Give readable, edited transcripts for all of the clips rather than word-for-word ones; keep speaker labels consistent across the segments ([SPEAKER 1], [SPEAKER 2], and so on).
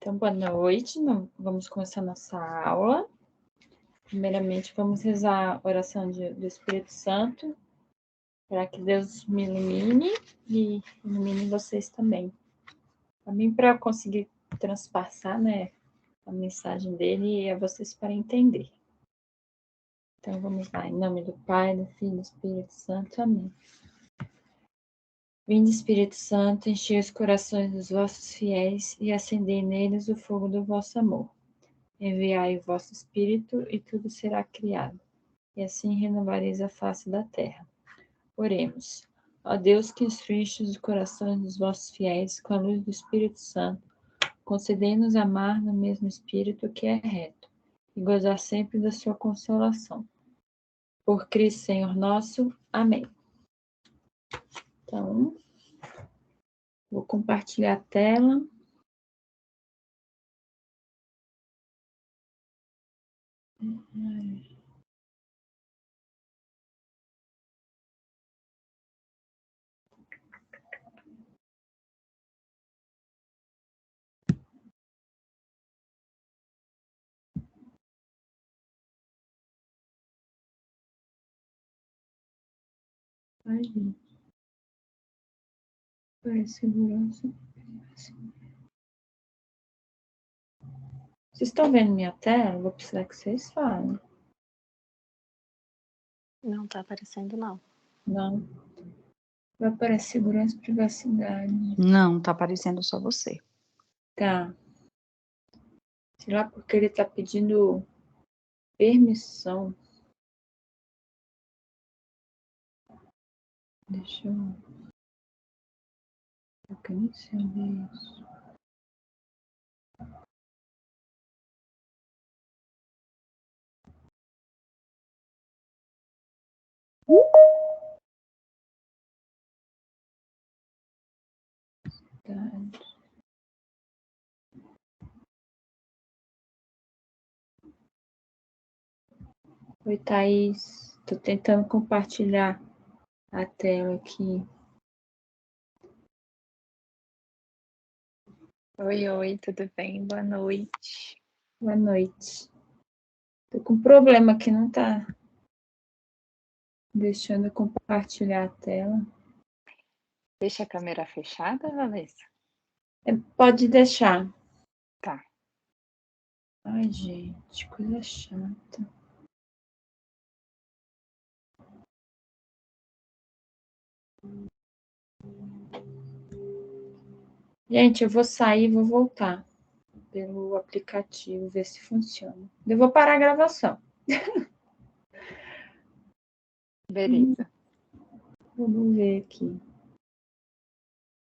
[SPEAKER 1] Então, boa noite. Vamos começar nossa aula. Primeiramente, vamos rezar a oração do Espírito Santo, para que Deus me ilumine e ilumine vocês também. Também para eu conseguir transpassar, né, a mensagem dele e a vocês para entender. Então, vamos lá. Em nome do Pai, do Filho e do Espírito Santo. Amém. Vinde, Espírito Santo, enchei os corações dos vossos fiéis e acendei neles o fogo do vosso amor. Enviai o vosso Espírito e tudo será criado, e assim renovareis a face da terra. Oremos. Ó Deus, que instruíste os corações dos vossos fiéis com a luz do Espírito Santo, concedei-nos amar no mesmo Espírito que é reto, e gozar sempre da sua consolação. Por Cristo Senhor nosso. Amém. Então, vou compartilhar a tela. Ai, gente. Parece segurança. Vocês estão vendo minha tela? Vou precisar que vocês falem.
[SPEAKER 2] Não tá aparecendo, não.
[SPEAKER 1] Não. Vai aparecer segurança e privacidade.
[SPEAKER 2] Não, tá aparecendo só você.
[SPEAKER 1] Tá. Sei lá porque ele tá pedindo permissão. Deixa eu. Eu quero nem saber isso. Tá. Oi, Thaís. Tô tentando compartilhar a tela aqui.
[SPEAKER 3] Oi, tudo bem? Boa noite.
[SPEAKER 1] Boa noite. Tô com um problema que não tá deixando eu compartilhar a tela.
[SPEAKER 3] Deixa a câmera fechada, Vanessa?
[SPEAKER 1] Pode deixar.
[SPEAKER 3] Tá.
[SPEAKER 1] Ai, gente, coisa chata. Gente, eu vou sair e vou voltar pelo aplicativo, ver se funciona. Eu vou parar a gravação.
[SPEAKER 3] Beleza.
[SPEAKER 1] Vamos ver aqui.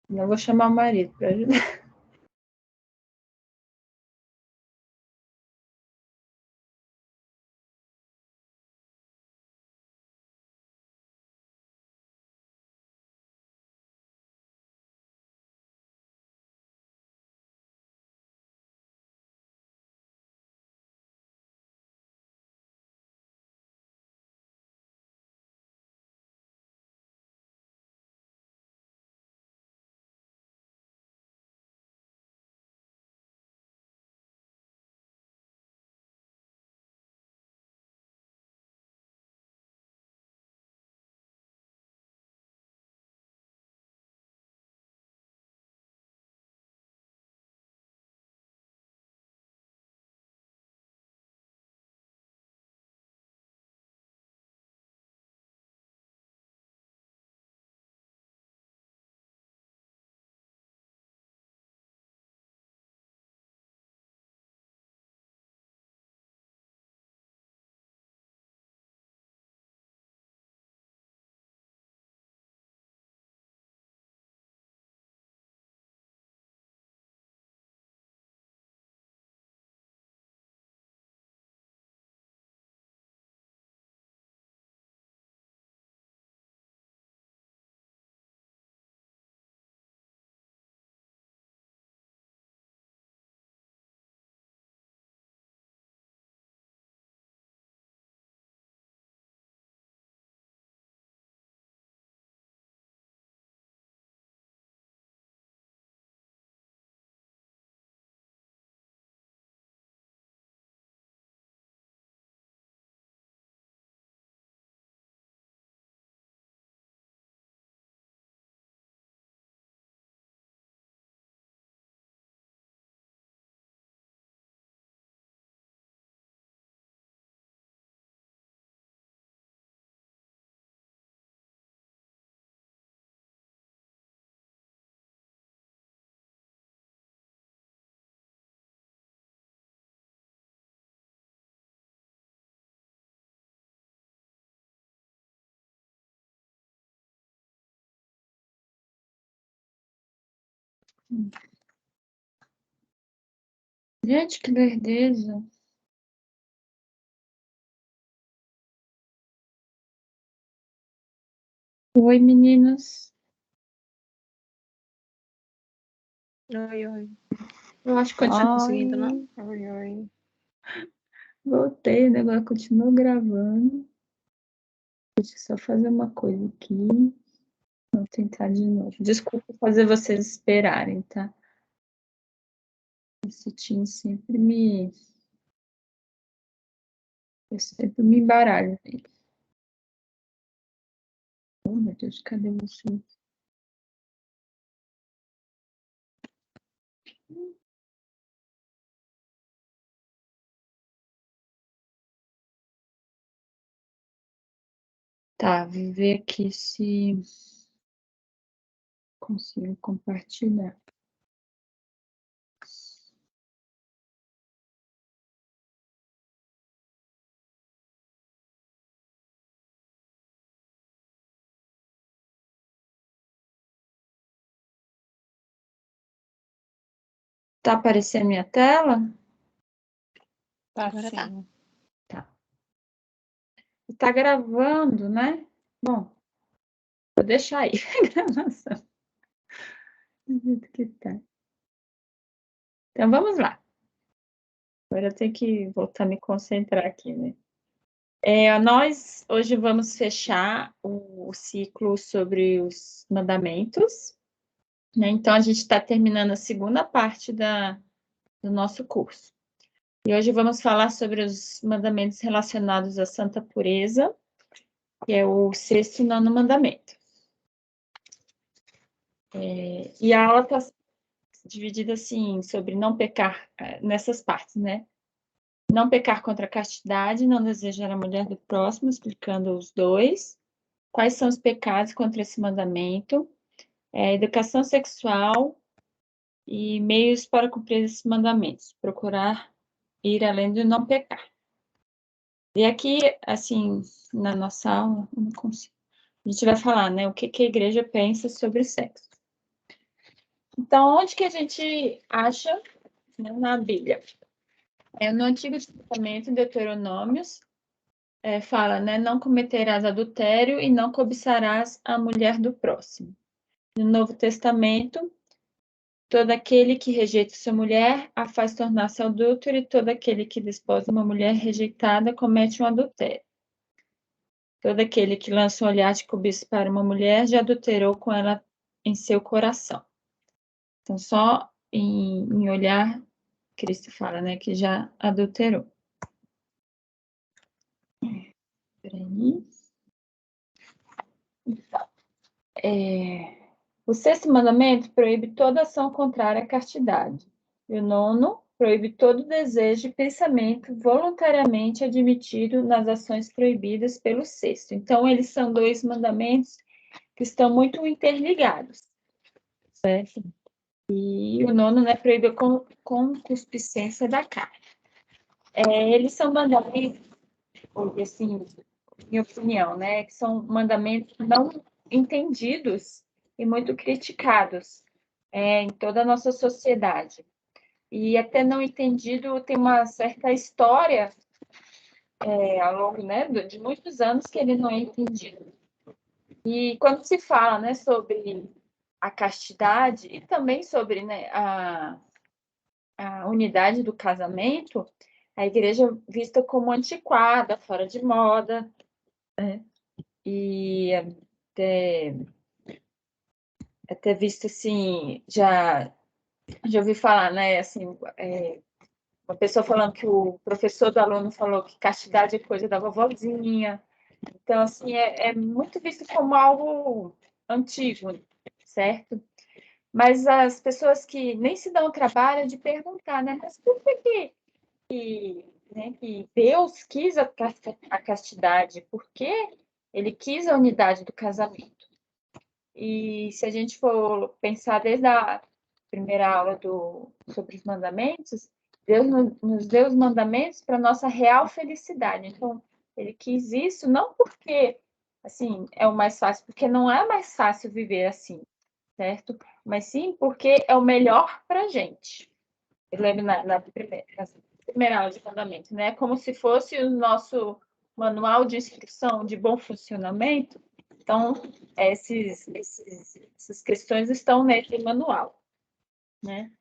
[SPEAKER 1] Eu vou chamar o marido para ajudar. Gente, que lerdeza. Oi, meninas.
[SPEAKER 2] Oi, oi.
[SPEAKER 1] Eu acho que continua
[SPEAKER 2] Conseguindo, não?
[SPEAKER 3] Oi, oi.
[SPEAKER 1] Voltei, o negócio continuou gravando. Deixa eu só fazer uma coisa aqui. Vou tentar de novo. Desculpa fazer vocês esperarem, tá? Esse time sempre me. Eu sempre me embaralho. Oh, meu Deus, cadê você? Tá, vou ver aqui se consigo compartilhar. Tá aparecendo minha tela?
[SPEAKER 3] Tá
[SPEAKER 2] Agora tá.
[SPEAKER 3] sim.
[SPEAKER 1] Tá. Tá gravando, né? Bom, vou deixar aí a gravação. Do jeito que tá. Então vamos lá. Agora eu tenho que voltar a me concentrar aqui, né? Nós hoje vamos fechar o ciclo sobre os mandamentos, né? Então a gente está terminando a segunda parte do nosso curso. E hoje vamos falar sobre os mandamentos relacionados à santa pureza, que é o sexto e nono mandamento. E a aula está dividida assim, sobre não pecar, nessas partes, né? Não pecar contra a castidade, não desejar a mulher do próximo, explicando os dois. Quais são os pecados contra esse mandamento? Educação sexual e meios para cumprir esses mandamentos. Procurar ir além do não pecar. E aqui, assim, na nossa aula, eu não consigo. A gente vai falar, né, o que a igreja pensa sobre sexo. Então, onde que a gente acha, né, na Bíblia? No Antigo Testamento, em Deuteronômios, fala, né, não cometerás adultério e não cobiçarás a mulher do próximo. No Novo Testamento, todo aquele que rejeita sua mulher a faz tornar-se adúltero, e todo aquele que desposa uma mulher rejeitada comete um adultério. Todo aquele que lança um olhar de cobiça para uma mulher já adulterou com ela em seu coração. Então, só em olhar, Cristo fala, né, que já adulterou. Peraí. Então, o sexto mandamento proíbe toda ação contrária à castidade. E o nono proíbe todo desejo e pensamento voluntariamente admitido nas ações proibidas pelo sexto. Então, eles são dois mandamentos que estão muito interligados, certo? E o nono, né, proíbe a concupiscência da carne. Eles são mandamentos, assim, minha opinião, né, que são mandamentos não entendidos e muito criticados em toda a nossa sociedade. E até não entendido tem uma certa história ao longo, né, de muitos anos que ele não é entendido. E quando se fala, né, sobre a castidade e também sobre, né, a unidade do casamento, a igreja é vista como antiquada, fora de moda, né? E até visto assim, já ouvi falar, né, assim, uma pessoa falando que o professor do aluno falou que castidade é coisa da vovozinha. Então, assim, é muito visto como algo antigo, certo? Mas as pessoas que nem se dão o trabalho de perguntar, né, mas por que Deus quis a castidade? Por que ele quis a unidade do casamento? E se a gente for pensar desde a primeira aula sobre os mandamentos, Deus nos deu os mandamentos para nossa real felicidade. Então, ele quis isso não porque, assim, é o mais fácil, porque não é mais fácil viver assim, certo? mas sim porque é o melhor para a gente. Eu lembro na primeira aula de fundamento, né? Como se fosse o nosso manual de instrução de bom funcionamento. Então, essas questões estão nesse manual, né?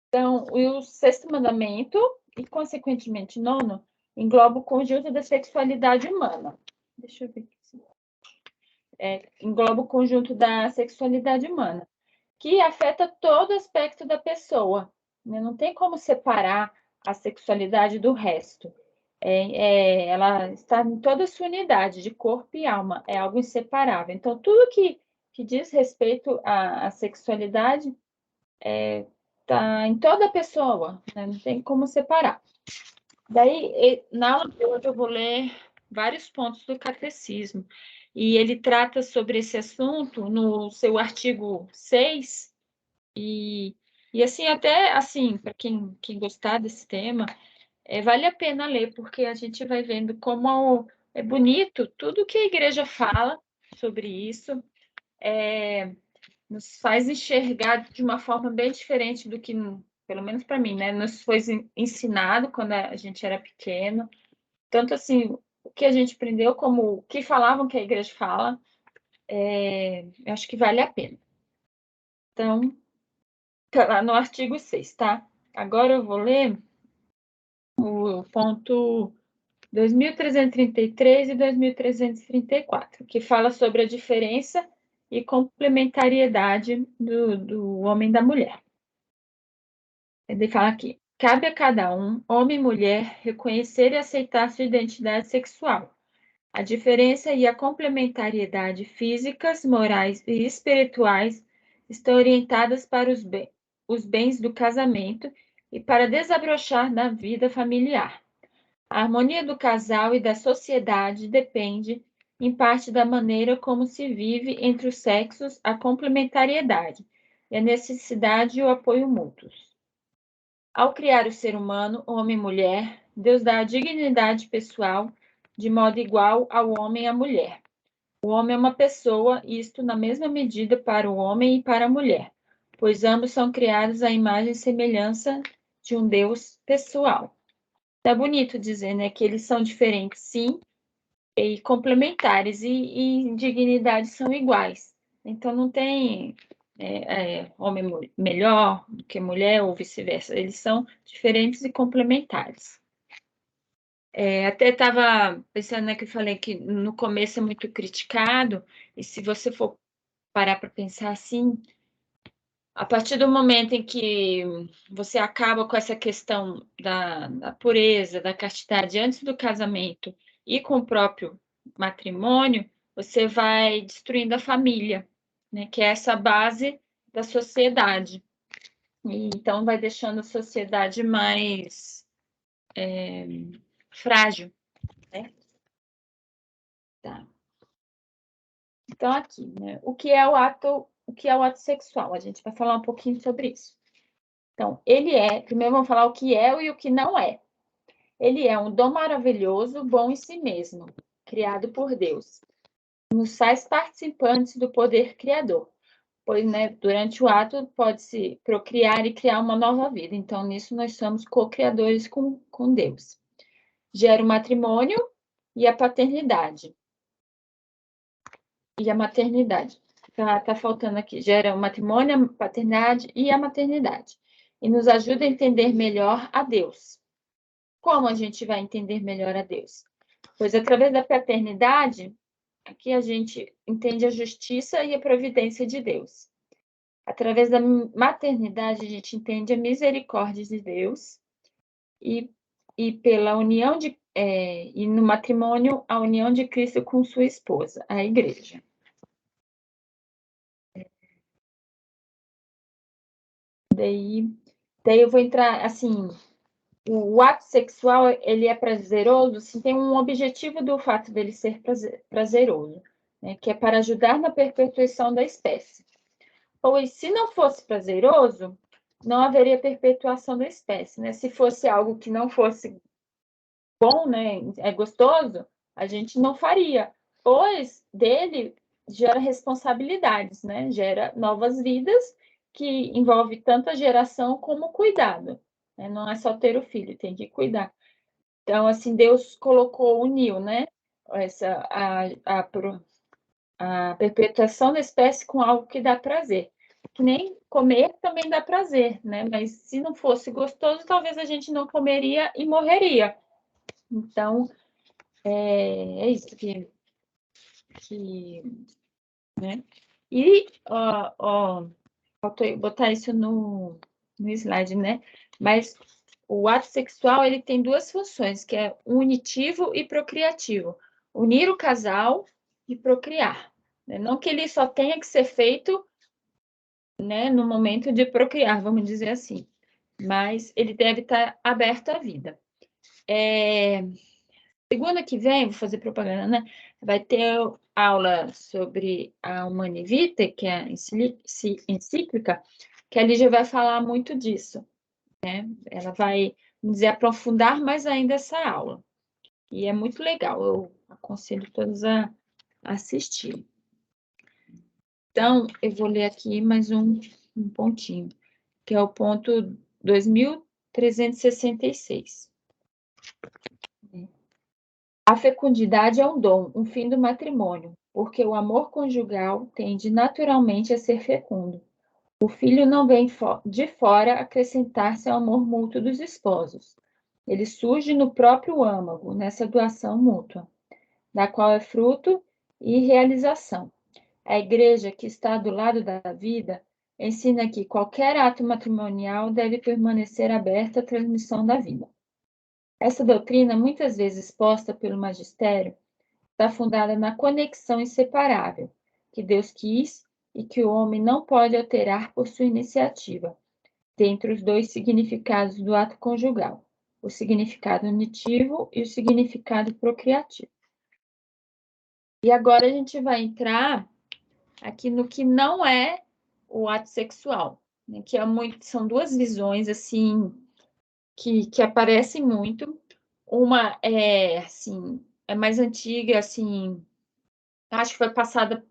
[SPEAKER 1] Então, o sexto mandamento, e consequentemente nono, engloba o conjunto da sexualidade humana. Deixa eu ver aqui. Engloba o conjunto da sexualidade humana, que afeta todo aspecto da pessoa, né? Não tem como separar a sexualidade do resto. Ela está em toda a sua unidade de corpo e alma, é algo inseparável. Então, tudo que diz respeito à sexualidade está em toda a pessoa, né? Não tem como separar. Daí, na aula de hoje, eu vou ler vários pontos do catecismo, e ele trata sobre esse assunto no seu artigo 6, e assim, até assim, para quem gostar desse tema, vale a pena ler, porque a gente vai vendo como é bonito tudo que a igreja fala sobre isso, nos faz enxergar de uma forma bem diferente do que, pelo menos para mim, né, nos foi ensinado quando a gente era pequeno. Tanto assim, o que a gente aprendeu, como o que falavam que a igreja fala, eu acho que vale a pena. Então, tá lá no artigo 6, tá? Agora eu vou ler o ponto 2333 e 2334, que fala sobre a diferença e complementariedade do homem e da mulher. Ele fala aqui: cabe a cada um, homem e mulher, reconhecer e aceitar sua identidade sexual. A diferença e a complementariedade físicas, morais e espirituais estão orientadas para os bens do casamento e para desabrochar da vida familiar. A harmonia do casal e da sociedade depende, em parte, da maneira como se vive entre os sexos a complementariedade e a necessidade e o apoio mútuos. Ao criar o ser humano, homem e mulher, Deus dá a dignidade pessoal de modo igual ao homem e à mulher. O homem é uma pessoa, isto na mesma medida para o homem e para a mulher, pois ambos são criados à imagem e semelhança de um Deus pessoal. É bonito dizer, né, que eles são diferentes, sim, e complementares, e em dignidade são iguais. Então, não tem homem melhor do que mulher ou vice-versa. Eles são diferentes e complementares. Até estava pensando, né, que eu falei que no começo é muito criticado, e se você for parar para pensar assim, a partir do momento em que você acaba com essa questão da pureza, da castidade antes do casamento e com o próprio matrimônio, você vai destruindo a família, né, que é essa base da sociedade. E, então, vai deixando a sociedade mais frágil, né? Tá. Então, aqui, né, o que é o ato sexual? A gente vai falar um pouquinho sobre isso. Então, primeiro vamos falar o que é e o que não é. Ele é um dom maravilhoso, bom em si mesmo, criado por Deus. Nos faz participantes do poder criador, pois, né, durante o ato pode-se procriar e criar uma nova vida. Então, nisso nós somos co-criadores com Deus. Gera o matrimônio e a paternidade. E a maternidade. Tá faltando aqui. Gera o matrimônio, a paternidade e a maternidade. E nos ajuda a entender melhor a Deus. Como a gente vai entender melhor a Deus? Pois através da paternidade, aqui a gente entende a justiça e a providência de Deus. Através da maternidade, a gente entende a misericórdia de Deus e pela união e no matrimônio, a união de Cristo com sua esposa, a igreja. Daí eu vou entrar, assim, o ato sexual, ele é prazeroso, assim, tem um objetivo do fato dele ser prazeroso, né, que é para ajudar na perpetuação da espécie. Pois, se não fosse prazeroso, não haveria perpetuação da espécie, né? Se fosse algo que não fosse bom, né, gostoso, a gente não faria, pois dele gera responsabilidades, né? Gera novas vidas que envolve tanto a geração como o cuidado, né? Não é só ter o filho, tem que cuidar. Então, assim, Deus uniu, né? A perpetuação da espécie com algo que dá prazer. Que nem comer também dá prazer, né? Mas se não fosse gostoso, talvez a gente não comeria e morreria. Então, é isso né? E, faltou botar isso no slide, né? Mas o ato sexual, ele tem duas funções, que é unitivo e procriativo. Unir o casal e procriar, né? Não que ele só tenha que ser feito, né, no momento de procriar, vamos dizer assim. Mas ele deve estar aberto à vida. Segunda que vem, vou fazer propaganda, né? Vai ter aula sobre a Humanae Vitae, que é a encíclica, que a Lígia vai falar muito disso, né? Ela vai, vamos dizer, aprofundar mais ainda essa aula. E é muito legal, eu aconselho todos a assistir. Então, eu vou ler aqui mais um pontinho, que é o ponto 2366. A fecundidade é um dom, um fim do matrimônio, porque o amor conjugal tende naturalmente a ser fecundo. O filho não vem de fora acrescentar-se ao amor mútuo dos esposos. Ele surge no próprio âmago, nessa doação mútua, da qual é fruto e realização. A igreja, que está do lado da vida, ensina que qualquer ato matrimonial deve permanecer aberto à transmissão da vida. Essa doutrina, muitas vezes exposta pelo magistério, está fundada na conexão inseparável que Deus quis e que o homem não pode alterar por sua iniciativa, dentre os dois significados do ato conjugal, o significado unitivo e o significado procriativo. E agora a gente vai entrar aqui no que não é o ato sexual, né, que são duas visões assim que aparecem muito. Uma é assim, é mais antiga, assim, acho que foi passada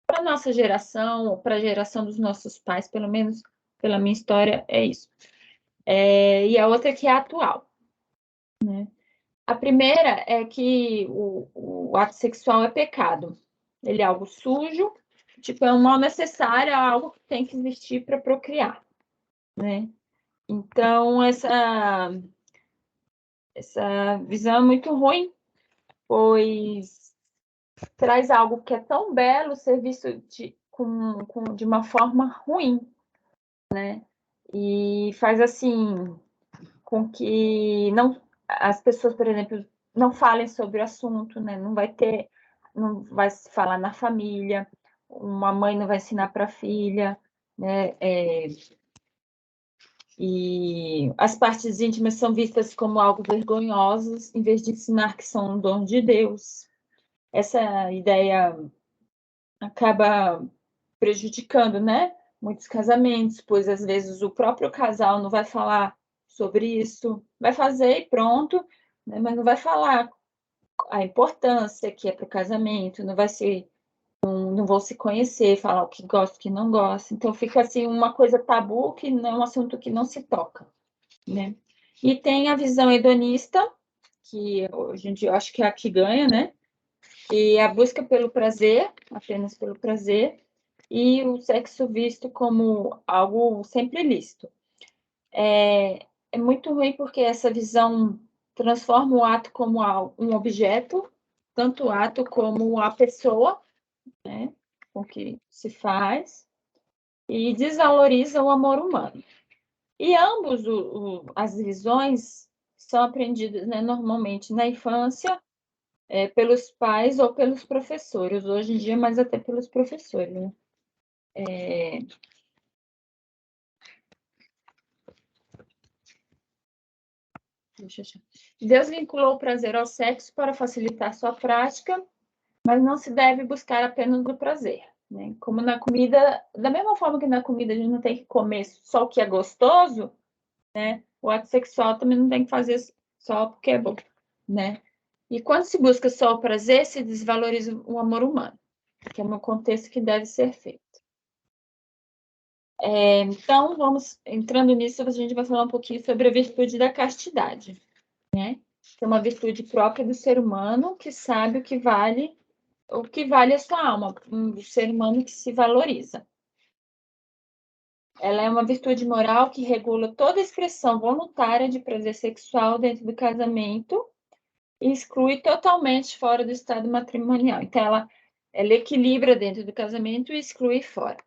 [SPEAKER 1] para a nossa geração, ou para a geração dos nossos pais, pelo menos pela minha história, é isso. E a outra que é atual, né? A primeira é que o ato sexual é pecado. Ele é algo sujo, tipo, é um mal necessário, é algo que tem que existir para procriar, né? Então, essa visão é muito ruim, pois traz algo que é tão belo ser visto de uma forma ruim, né? E faz assim com que as pessoas, por exemplo, não falem sobre o assunto, né? Não vai se falar na família, uma mãe não vai ensinar para a filha, né? E as partes íntimas são vistas como algo vergonhosas, em vez de ensinar que são um dom de Deus. Essa ideia acaba prejudicando, né? Muitos casamentos, pois às vezes o próprio casal não vai falar sobre isso, vai fazer e pronto, né? Mas não vai falar a importância que é para o casamento, não vão se conhecer, falar o que gosta, o que não gosta. Então fica assim uma coisa tabu que não é um assunto que não se toca, né? E tem a visão hedonista, que hoje em dia eu acho que é a que ganha, né? E a busca pelo prazer, apenas pelo prazer, e o sexo visto como algo sempre lícito. É muito ruim porque essa visão transforma o ato como um objeto, tanto o ato como a pessoa, né, com que se faz, e desvaloriza o amor humano. E ambos as visões são aprendidas, né, normalmente na infância, pelos pais ou pelos professores, hoje em dia mais até pelos professores, né? Deus vinculou o prazer ao sexo para facilitar sua prática, mas não se deve buscar apenas o prazer, né? Como na comida, da mesma forma que na comida a gente não tem que comer só o que é gostoso, né? O ato sexual também não tem que fazer só porque é bom, né? E quando se busca só o prazer, se desvaloriza o amor humano, que é no contexto que deve ser feito. Então, entrando nisso, a gente vai falar um pouquinho sobre a virtude da castidade, né? É uma virtude própria do ser humano que sabe o que vale a sua alma, um ser humano que se valoriza. Ela é uma virtude moral que regula toda expressão voluntária de prazer sexual dentro do casamento e exclui totalmente fora do estado matrimonial. Então, ela equilibra dentro do casamento e exclui fora.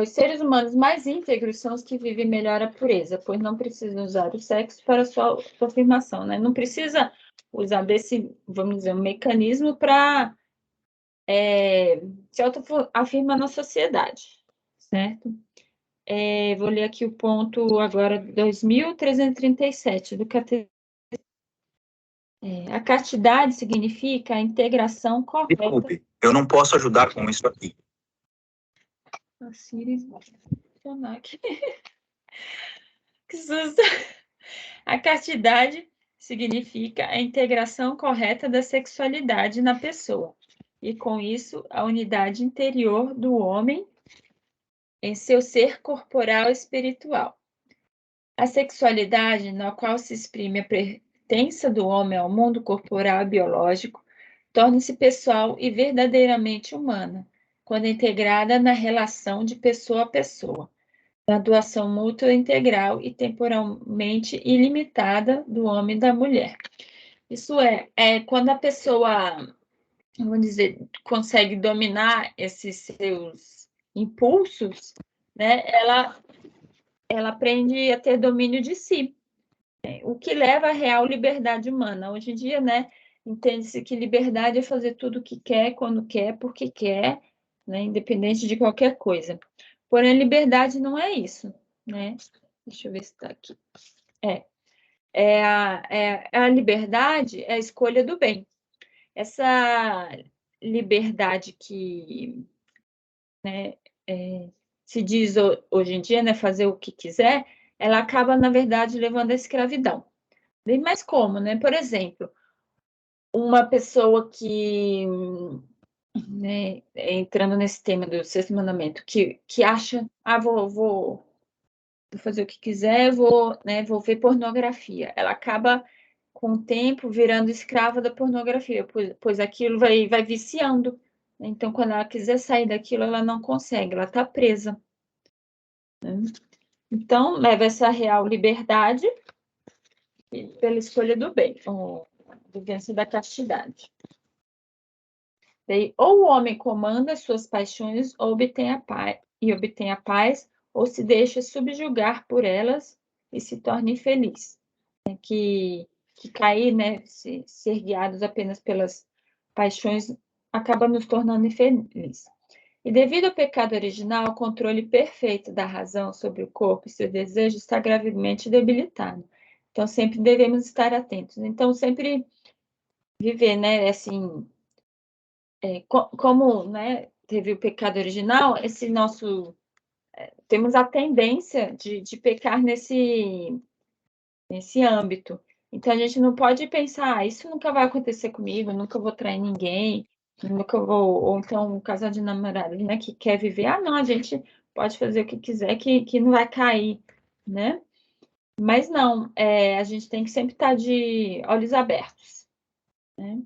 [SPEAKER 1] Os seres humanos mais íntegros são os que vivem melhor a pureza, pois não precisam usar o sexo para sua afirmação, né? Não precisa usar desse, vamos dizer, um mecanismo para se autoafirmar na sociedade, certo? Vou ler aqui o ponto agora, 2337 do Catecismo. A castidade significa a integração correta...
[SPEAKER 4] Desculpe, eu não posso ajudar com isso aqui.
[SPEAKER 1] A Siri vai funcionar aqui. Que susto! A castidade significa a integração correta da sexualidade na pessoa, e com isso a unidade interior do homem em seu ser corporal e espiritual. A sexualidade, na qual se exprime a pertença do homem ao mundo corporal e biológico, torna-se pessoal e verdadeiramente humana, quando integrada na relação de pessoa a pessoa, na doação mútua integral e temporalmente ilimitada do homem e da mulher. Isso quando a pessoa, vamos dizer, consegue dominar esses seus impulsos, né, ela aprende a ter domínio de si, o que leva à real liberdade humana. Hoje em dia, né, entende-se que liberdade é fazer tudo o que quer, quando quer, porque quer, né, independente de qualquer coisa. Porém, liberdade não é isso, né? Deixa eu ver se está aqui. A liberdade é a escolha do bem. Essa liberdade que, né, se diz hoje em dia, né, fazer o que quiser, ela acaba, na verdade, levando à escravidão. Mas como, né? Por exemplo, uma pessoa que, né, entrando nesse tema do sexto mandamento, que acha, vou fazer o que quiser, vou ver pornografia. Ela acaba, com o tempo, virando escrava da pornografia, pois aquilo vai viciando. Então, quando ela quiser sair daquilo, ela não consegue, ela está presa, né? Então, leva essa real liberdade pela escolha do bem, ou vivência da castidade. Ou o homem comanda suas paixões ou obtém a paz, ou se deixa subjugar por elas e se torna infeliz. Que cair, né, ser guiados apenas pelas paixões, acaba nos tornando infelizes. E devido ao pecado original, o controle perfeito da razão sobre o corpo e seu desejo está gravemente debilitado. Então, sempre devemos estar atentos. Então, sempre viver, né, assim, como, né, teve o pecado original, esse nosso... temos a tendência de pecar nesse âmbito. Então, a gente não pode pensar, isso nunca vai acontecer comigo, nunca vou trair ninguém, nunca vou... Ou então, um casal de namorados, né, que quer viver, não, a gente pode fazer o que quiser, que não vai cair, né? Mas não, a gente tem que sempre estar de olhos abertos, né?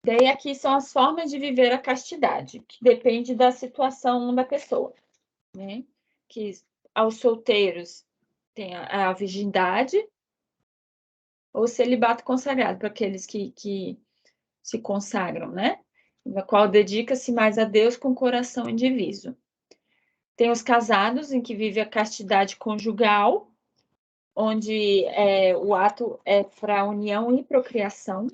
[SPEAKER 1] Daí, aqui são as formas de viver a castidade, que depende da situação da pessoa, né? Que aos solteiros tem a virgindade, ou celibato consagrado, para aqueles que se consagram, né? Na qual dedica-se mais a Deus com coração indiviso. Tem os casados, em que vive a castidade conjugal, onde o ato é para união e procriação.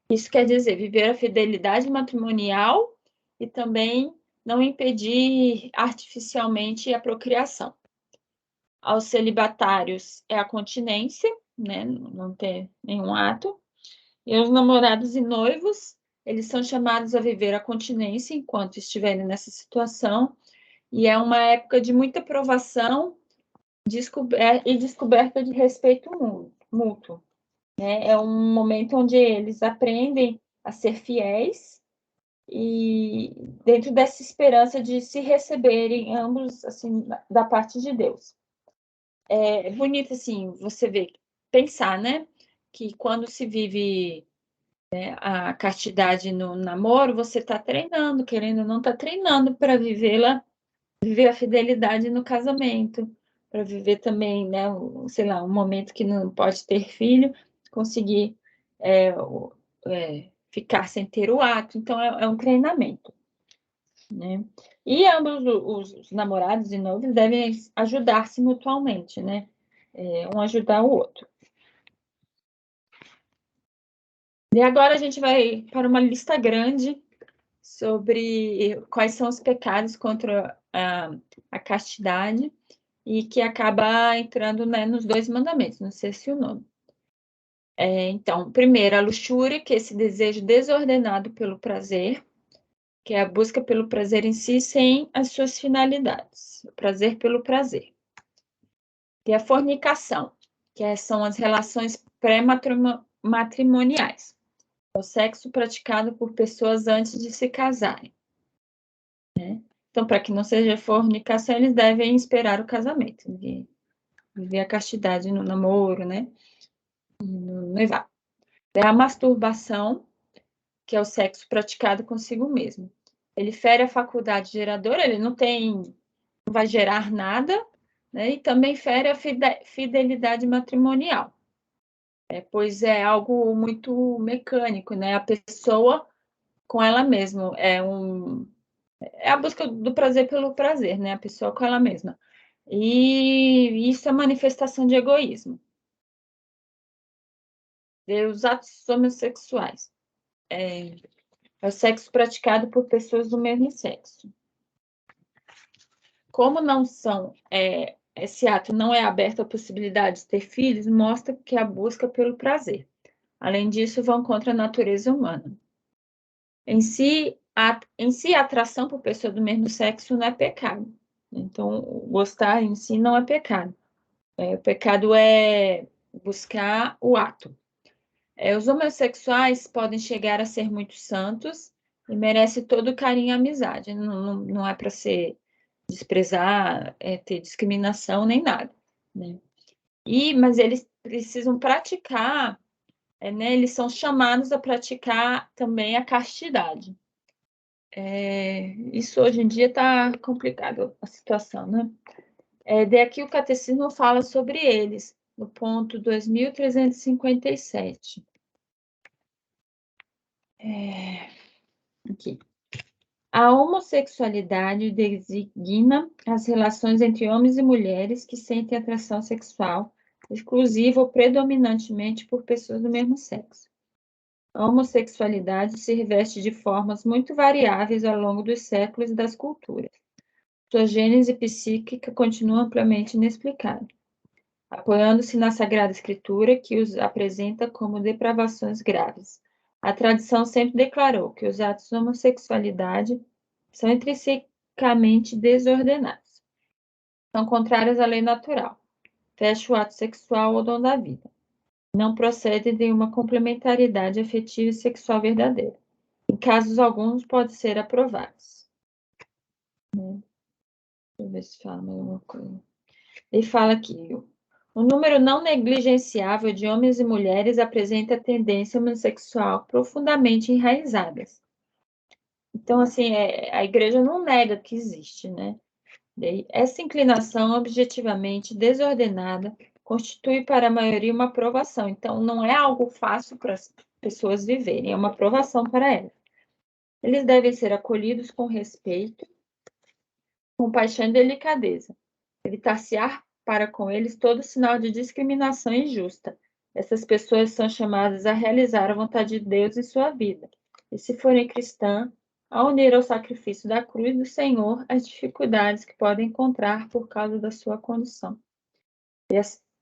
[SPEAKER 1] Isso quer dizer viver a fidelidade matrimonial e também não impedir artificialmente a procriação. Aos celibatários é a continência, né? Não ter nenhum ato. E os namorados e noivos, eles são chamados a viver a continência enquanto estiverem nessa situação, e é uma época de muita provação e descoberta de respeito mútuo. né? É um momento onde eles aprendem a ser fiéis e dentro dessa esperança de se receberem ambos, assim, da parte de Deus. É bonito, assim, você ver, pensar, né? Que quando se vive, né, a castidade no namoro, você está treinando, querendo ou não, está treinando para vivê-la, viver a fidelidade no casamento, para viver também, né, sei lá, um momento que não pode ter filho, conseguir ficar sem ter o ato. Então, é um treinamento, né? E ambos os namorados e noivos devem ajudar-se mutuamente, né? Um ajudar o outro. E agora a gente vai para uma lista grande sobre quais são os pecados contra a castidade e que acaba entrando, né, nos 2 mandamentos, no 6º e o 9º. Então, primeiro, a luxúria, que é esse desejo desordenado pelo prazer, que é a busca pelo prazer em si sem as suas finalidades, o prazer pelo prazer. E a fornicação, que são as relações pré-matrimoniais, o sexo praticado por pessoas antes de se casarem, né? Então, para que não seja fornicação, eles devem esperar o casamento, viver a castidade no namoro, né? No noivado. É a masturbação, que é o sexo praticado consigo mesmo. Ele fere a faculdade geradora, ele não vai gerar nada, né? E também fere a fidelidade matrimonial, pois é algo muito mecânico, né? A pessoa com ela mesma, é a busca do prazer pelo prazer, né? A pessoa com ela mesma. E isso é manifestação de egoísmo. Os atos homossexuais. É o sexo praticado por pessoas do mesmo sexo. Como não são, esse ato não é aberto à possibilidade de ter filhos, mostra que é a busca pelo prazer. Além disso, vão contra a natureza humana. Em si, a atração por pessoa do mesmo sexo não é pecado. Então, gostar em si não é pecado. O pecado é buscar o ato. Os homossexuais podem chegar a ser muito santos e merecem todo o carinho e amizade. Não é para ser desprezar, ter discriminação nem nada, né? Mas eles precisam praticar, né? Eles são chamados a praticar também a castidade. Isso hoje em dia está complicado a situação, né? Daqui o catecismo fala sobre eles, no ponto 2357. Aqui. A homossexualidade designa as relações entre homens e mulheres que sentem atração sexual exclusiva ou predominantemente por pessoas do mesmo sexo. A homossexualidade se reveste de formas muito variáveis ao longo dos séculos e das culturas. Sua gênese psíquica continua amplamente inexplicada, apoiando-se na Sagrada Escritura, que os apresenta como depravações graves. A tradição sempre declarou que os atos de homossexualidade são intrinsecamente desordenados, são contrários à lei natural, fecha o ato sexual ao dom da vida, não procedem de uma complementaridade afetiva e sexual verdadeira. Em casos alguns, podem ser aprovados. Deixa eu ver se fala mais alguma coisa. Ele fala aqui: o número não negligenciável de homens e mulheres apresenta tendência homossexual profundamente enraizadas. Então, assim, a igreja não nega que existe, né? Essa inclinação objetivamente desordenada constitui para a maioria uma provação. Então, não é algo fácil para as pessoas viverem, é uma provação para elas. Eles devem ser acolhidos com respeito, compaixão e delicadeza. Evitar-se-á para com eles todo sinal de discriminação injusta. Essas pessoas são chamadas a realizar a vontade de Deus em sua vida. E se forem cristãs, a unir ao sacrifício da cruz do Senhor as dificuldades que podem encontrar por causa da sua condição.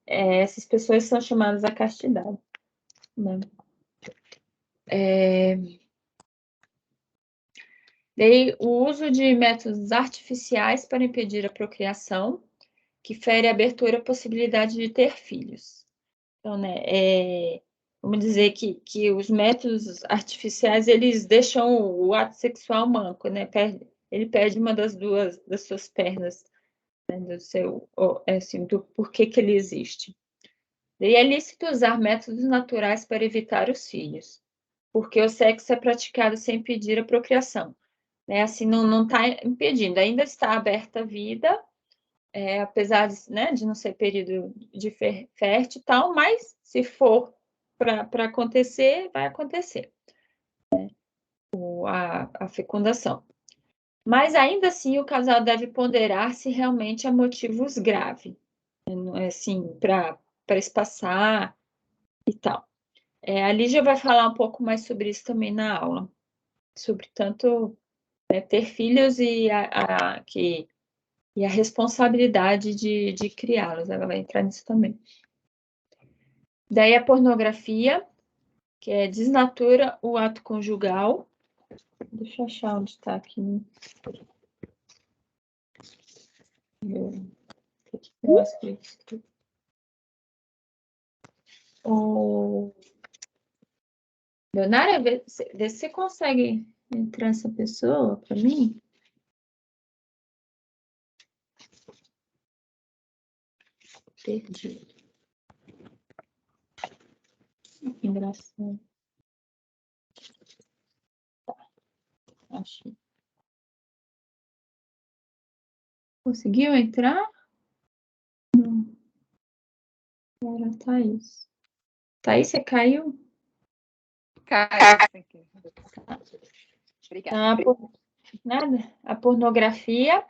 [SPEAKER 1] Essas pessoas são chamadas à castidade, né? O uso de métodos artificiais para impedir a procriação, que fere a abertura à possibilidade de ter filhos. Então, né, vamos dizer que os métodos artificiais, eles deixam o ato sexual manco, né? Ele perde uma das suas pernas, né? Do seu, assim, do porquê que ele existe. E é lícito usar métodos naturais para evitar os filhos, porque o sexo é praticado sem impedir a procriação, né? Assim, não está impedindo, ainda está aberta a vida, apesar de, né, de não ser período de fértil e tal, mas se for para acontecer, vai acontecer, né? A fecundação. Mas ainda assim, o casal deve ponderar se realmente há motivos graves, assim, para espaçar e tal. A Lígia vai falar um pouco mais sobre isso também na aula, sobre tanto ter filhos e a responsabilidade de criá-los. Ela vai entrar nisso também. Daí a pornografia, que desnatura o ato conjugal. Deixa eu achar onde está aqui. Leonária, vê se você consegue entrar essa pessoa para mim. Perdi. Que engraçado. Tá, achei. Conseguiu entrar? Não. Era a Thaís. Thaís, você caiu?
[SPEAKER 3] Caiu, sem querer. Obrigada.
[SPEAKER 1] Nada. A pornografia,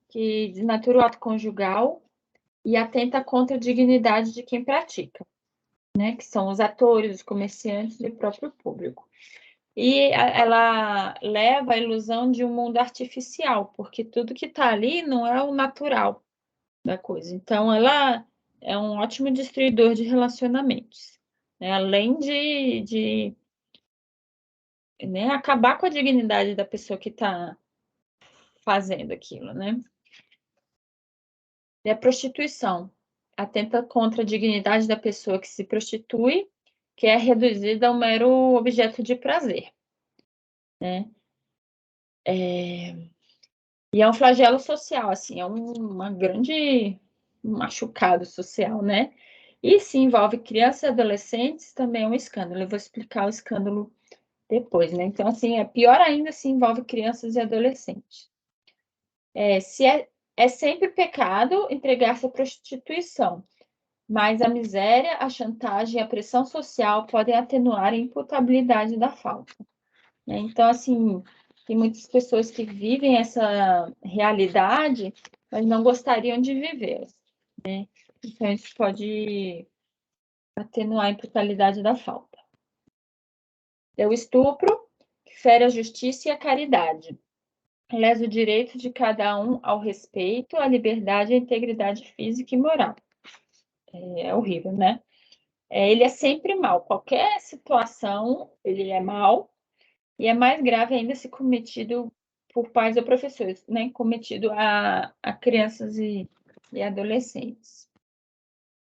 [SPEAKER 1] que desnatura o ato conjugal e atenta contra a dignidade de quem pratica, né? Que são os atores, os comerciantes e o próprio público. E ela leva a ilusão de um mundo artificial, porque tudo que está ali não é o natural da coisa. Então, ela é um ótimo destruidor de relacionamentos, né? Além de né, acabar com a dignidade da pessoa que está fazendo aquilo, né? E a prostituição atenta contra a dignidade da pessoa que se prostitui, que é reduzida a um mero objeto de prazer, né? E é um flagelo social, assim, é uma grande machucado social, né? E se envolve crianças e adolescentes, também é um escândalo. Eu vou explicar o escândalo depois, né? Então, assim, é pior ainda se envolve crianças e adolescentes. É sempre pecado entregar-se à prostituição, mas a miséria, a chantagem e a pressão social podem atenuar a imputabilidade da falta, né? Então, assim, tem muitas pessoas que vivem essa realidade, mas não gostariam de viver, né? Então, isso pode atenuar a imputabilidade da falta. É o estupro, que fere a justiça e a caridade. Lesa o direito de cada um ao respeito, à liberdade e à integridade física e moral. É horrível, né? Ele é sempre mal. Qualquer situação, ele é mal. E é mais grave ainda se cometido por pais ou professores, né? Cometido a crianças e adolescentes.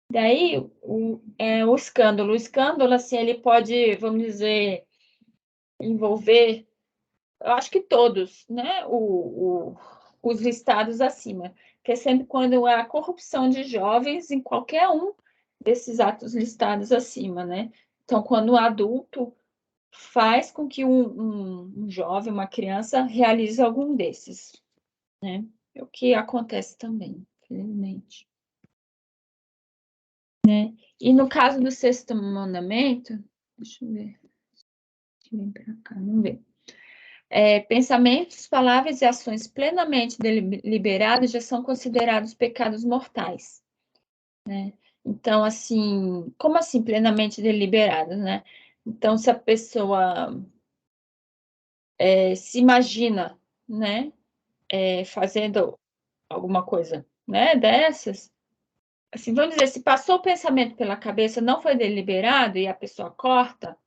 [SPEAKER 1] Daí, o escândalo. O escândalo, assim, ele pode, vamos dizer, envolver, eu acho que todos, né? Os listados acima, que é sempre quando há corrupção de jovens em qualquer um desses atos listados acima, né? Então, quando o adulto faz com que um jovem, uma criança, realize algum desses, né? É o que acontece também, infelizmente. Né? E no caso do sexto mandamento, deixa eu ver. Deixa eu vir para cá, não ver. Pensamentos, palavras e ações plenamente deliberados já são considerados pecados mortais, né? Então, assim, como assim plenamente deliberados, né? Então, se a pessoa se imagina, né, fazendo alguma coisa, né, dessas, assim, vamos dizer, se passou o pensamento pela cabeça, não foi deliberado e a pessoa corta,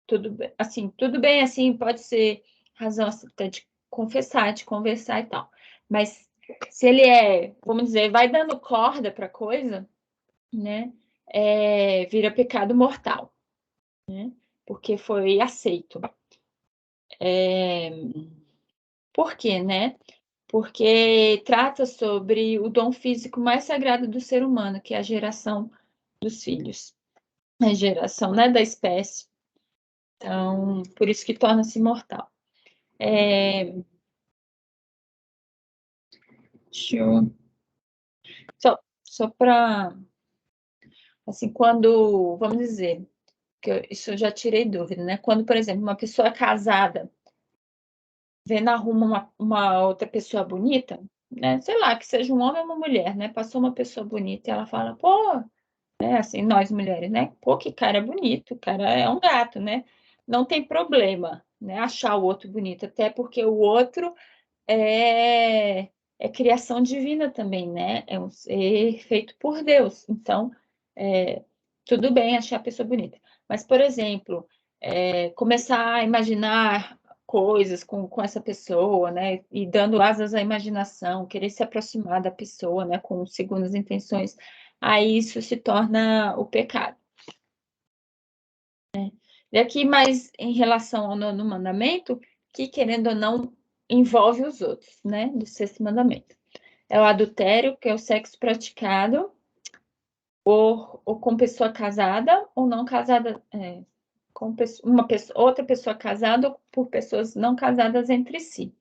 [SPEAKER 1] tudo bem, assim, pode ser razão até de confessar, de conversar e tal, mas se ele vamos dizer, vai dando corda para coisa, né, vira pecado mortal, né? Porque foi aceito. Por quê, né? Porque trata sobre o dom físico mais sagrado do ser humano, que é a geração dos filhos, a geração, né, da espécie. Então, por isso que torna-se imortal. Deixa eu... Só para, assim, quando, vamos dizer, isso eu já tirei dúvida, né? Quando, por exemplo, uma pessoa é casada vê na rua uma outra pessoa bonita, né? Sei lá, que seja um homem ou uma mulher, né? Passou uma pessoa bonita e ela fala, pô, né? Assim, nós mulheres, né? Pô, que cara bonito, o cara é um gato, né? Não tem problema, né? Achar o outro bonito, até porque o outro é, é criação divina também, né? É um ser feito por Deus. Então, tudo bem achar a pessoa bonita. Mas, por exemplo, começar a imaginar coisas com essa pessoa, né? E dando asas à imaginação, querer se aproximar da pessoa, né? Com segundas intenções, aí isso se torna o pecado. E aqui, mais em relação ao nono mandamento, que querendo ou não, envolve os outros, né? Do sexto mandamento. É o adultério, que é o sexo praticado ou com pessoa casada ou não casada, com outra pessoa casada ou por pessoas não casadas entre si,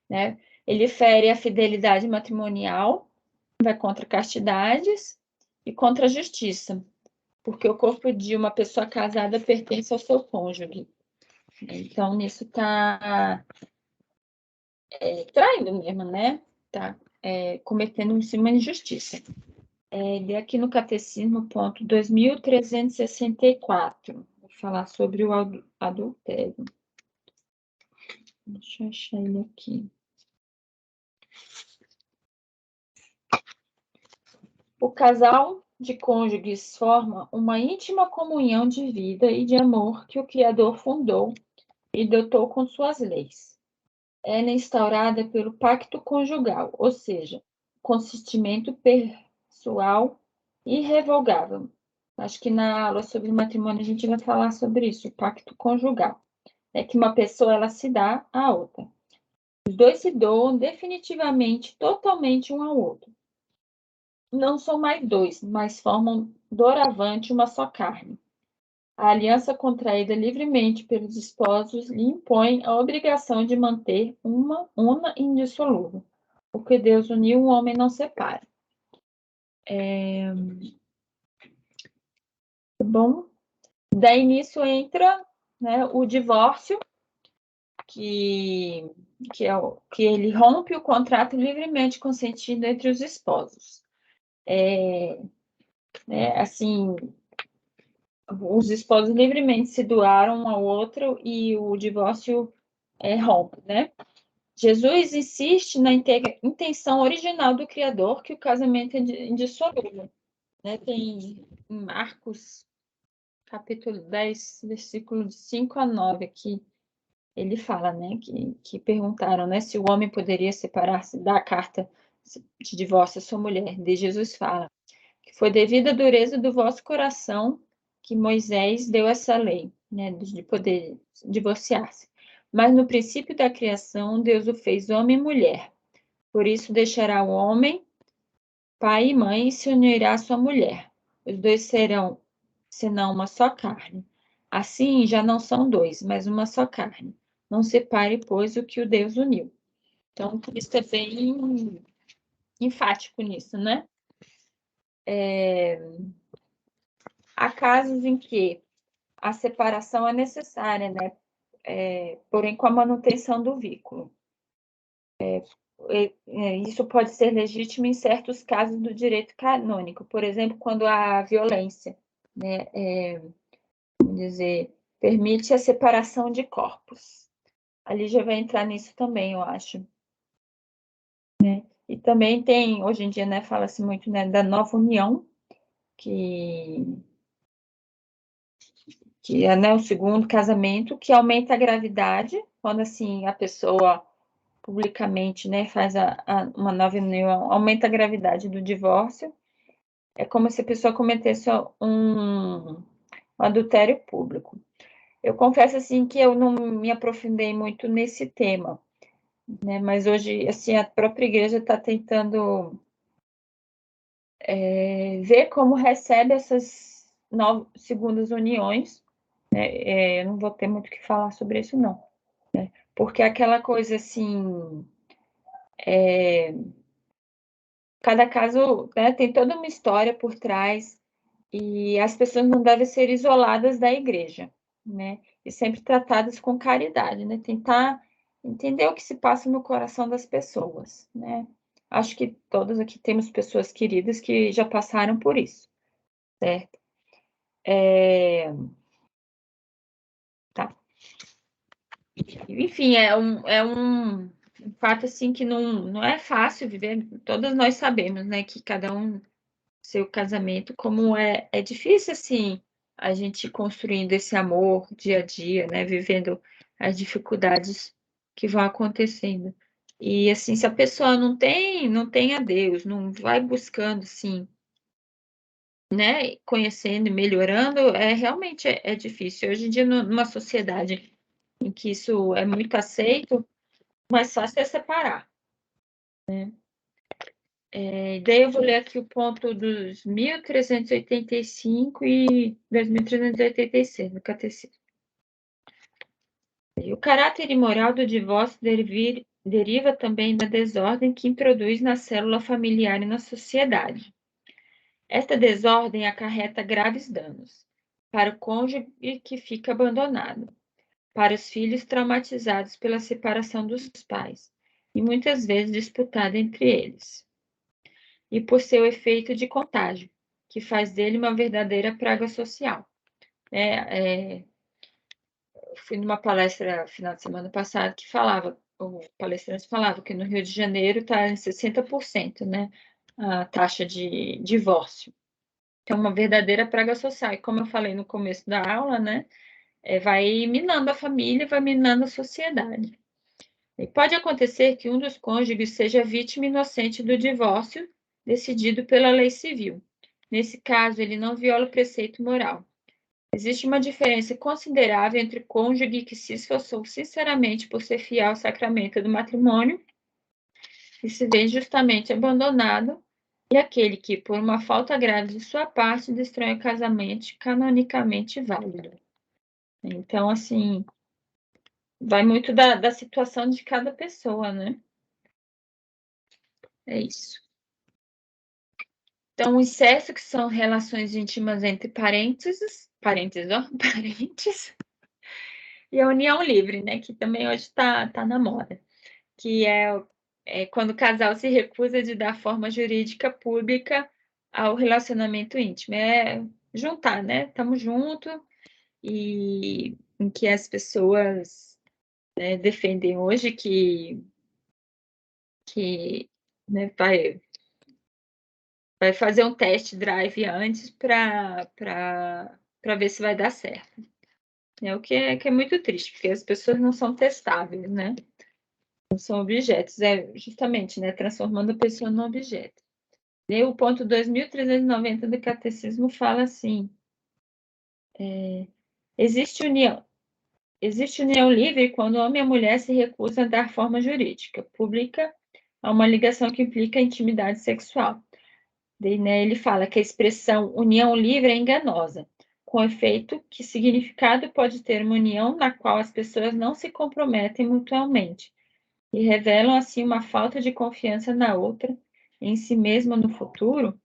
[SPEAKER 1] né? Ele fere a fidelidade matrimonial, vai contra castidades e contra a justiça, porque o corpo de uma pessoa casada pertence ao seu cônjuge. Então, nisso está traindo mesmo, né? Está cometendo uma injustiça. Ele aqui no Catecismo, ponto 2364, vou falar sobre o adultério. Deixa eu achar ele aqui. O casal de cônjuges forma uma íntima comunhão de vida e de amor que o Criador fundou e dotou com suas leis. Ela é instaurada pelo pacto conjugal, ou seja, consentimento pessoal irrevogável. Acho que na aula sobre matrimônio a gente vai falar sobre isso, o pacto conjugal. É que uma pessoa ela se dá à outra. Os dois se doam definitivamente, totalmente um ao outro. Não são mais dois, mas formam doravante uma só carne. A aliança contraída livremente pelos esposos lhe impõe a obrigação de manter uma e indissolúvel. O que Deus uniu, o homem não separa. Bom, daí nisso entra, né, o divórcio, que ele rompe o contrato livremente consentido entre os esposos. Assim, os esposos livremente se doaram um ao outro e o divórcio rompe, né? Jesus insiste na intenção original do Criador, que o casamento é indissolúvel. Né? Tem em Marcos, capítulo 10, versículo de 5 a 9, aqui, ele fala, né, que perguntaram, né, se o homem poderia separar-se da carta de divórcio à sua mulher. De Jesus fala que foi devido à dureza do vosso coração que Moisés deu essa lei, né, de poder divorciar-se. Mas no princípio da criação, Deus o fez homem e mulher. Por isso deixará o homem, pai e mãe, e se unirá à sua mulher. Os dois serão, senão uma só carne. Assim já não são dois, mas uma só carne. Não separe, pois, o que o Deus uniu. Então, Cristo é bem enfático nisso, né? Há casos em que a separação é necessária, né? Porém, com a manutenção do vínculo. Isso pode ser legítimo em certos casos do direito canônico, por exemplo, quando há violência, né? Vamos dizer, permite a separação de corpos. Ali já vai entrar nisso também, eu acho. Né? E também tem, hoje em dia, né, fala-se muito, né, da nova união, que é, né, o segundo casamento, que aumenta a gravidade, quando assim a pessoa publicamente, né, faz uma nova união, aumenta a gravidade do divórcio. É como se a pessoa cometesse um adultério público. Eu confesso, assim, que eu não me aprofundei muito nesse tema, né? Mas hoje, assim, a própria igreja está tentando ver como recebe essas segundas uniões, né? Eu não vou ter muito o que falar sobre isso, não, né? Porque aquela coisa, assim, cada caso, né, tem toda uma história por trás, e as pessoas não devem ser isoladas da igreja, né? E sempre tratadas com caridade, né? Tentar entender o que se passa no coração das pessoas, né? Acho que todos aqui temos pessoas queridas que já passaram por isso, certo? Tá. Enfim, é um fato, assim, que não é fácil viver, todas nós sabemos, né, que cada um seu casamento, como é difícil, assim, a gente construindo esse amor dia a dia, né, vivendo as dificuldades que vão acontecendo. E, assim, se a pessoa não tem a Deus, não vai buscando, assim, né, conhecendo e melhorando, realmente é difícil. Hoje em dia, numa sociedade em que isso é muito aceito, mais fácil é separar. Daí eu vou ler aqui o ponto dos 1385 e 2386 no Catecismo. O caráter imoral do divórcio deriva também da desordem que introduz na célula familiar e na sociedade. Esta desordem acarreta graves danos para o cônjuge que fica abandonado, para os filhos traumatizados pela separação dos pais e muitas vezes disputada entre eles, e por seu efeito de contágio, que faz dele uma verdadeira praga social. Fui numa palestra final de semana passada que falava, o palestrante falava que no Rio de Janeiro está em 60%, né, a taxa de divórcio. Então, uma verdadeira praga social. E como eu falei no começo da aula, né, vai minando a família, vai minando a sociedade. E pode acontecer que um dos cônjuges seja vítima inocente do divórcio decidido pela lei civil. Nesse caso, ele não viola o preceito moral. Existe uma diferença considerável entre o cônjuge que se esforçou sinceramente por ser fiel ao sacramento do matrimônio e se vê injustamente abandonado, e aquele que, por uma falta grave de sua parte, destrói o casamento canonicamente válido. Então, assim, vai muito da situação de cada pessoa, né? É isso. Então, o incesto, que são relações íntimas entre parentes, e a união livre, né, que também hoje está na moda, que é quando o casal se recusa de dar forma jurídica pública ao relacionamento íntimo. É juntar, né? Estamos juntos, e em que as pessoas, né, defendem hoje que né, vai fazer um test drive antes para ver se vai dar certo. O que é muito triste, porque as pessoas não são testáveis, né? Não são objetos, justamente, né, transformando a pessoa num objeto. E o ponto 2390 do Catecismo fala assim: existe união livre quando o homem e a mulher se recusam a dar forma jurídica pública a uma ligação que implica intimidade sexual. Daí, né, ele fala que a expressão união livre é enganosa, com efeito que significado pode ter uma união na qual as pessoas não se comprometem mutuamente e revelam assim uma falta de confiança na outra, em si mesma no futuro.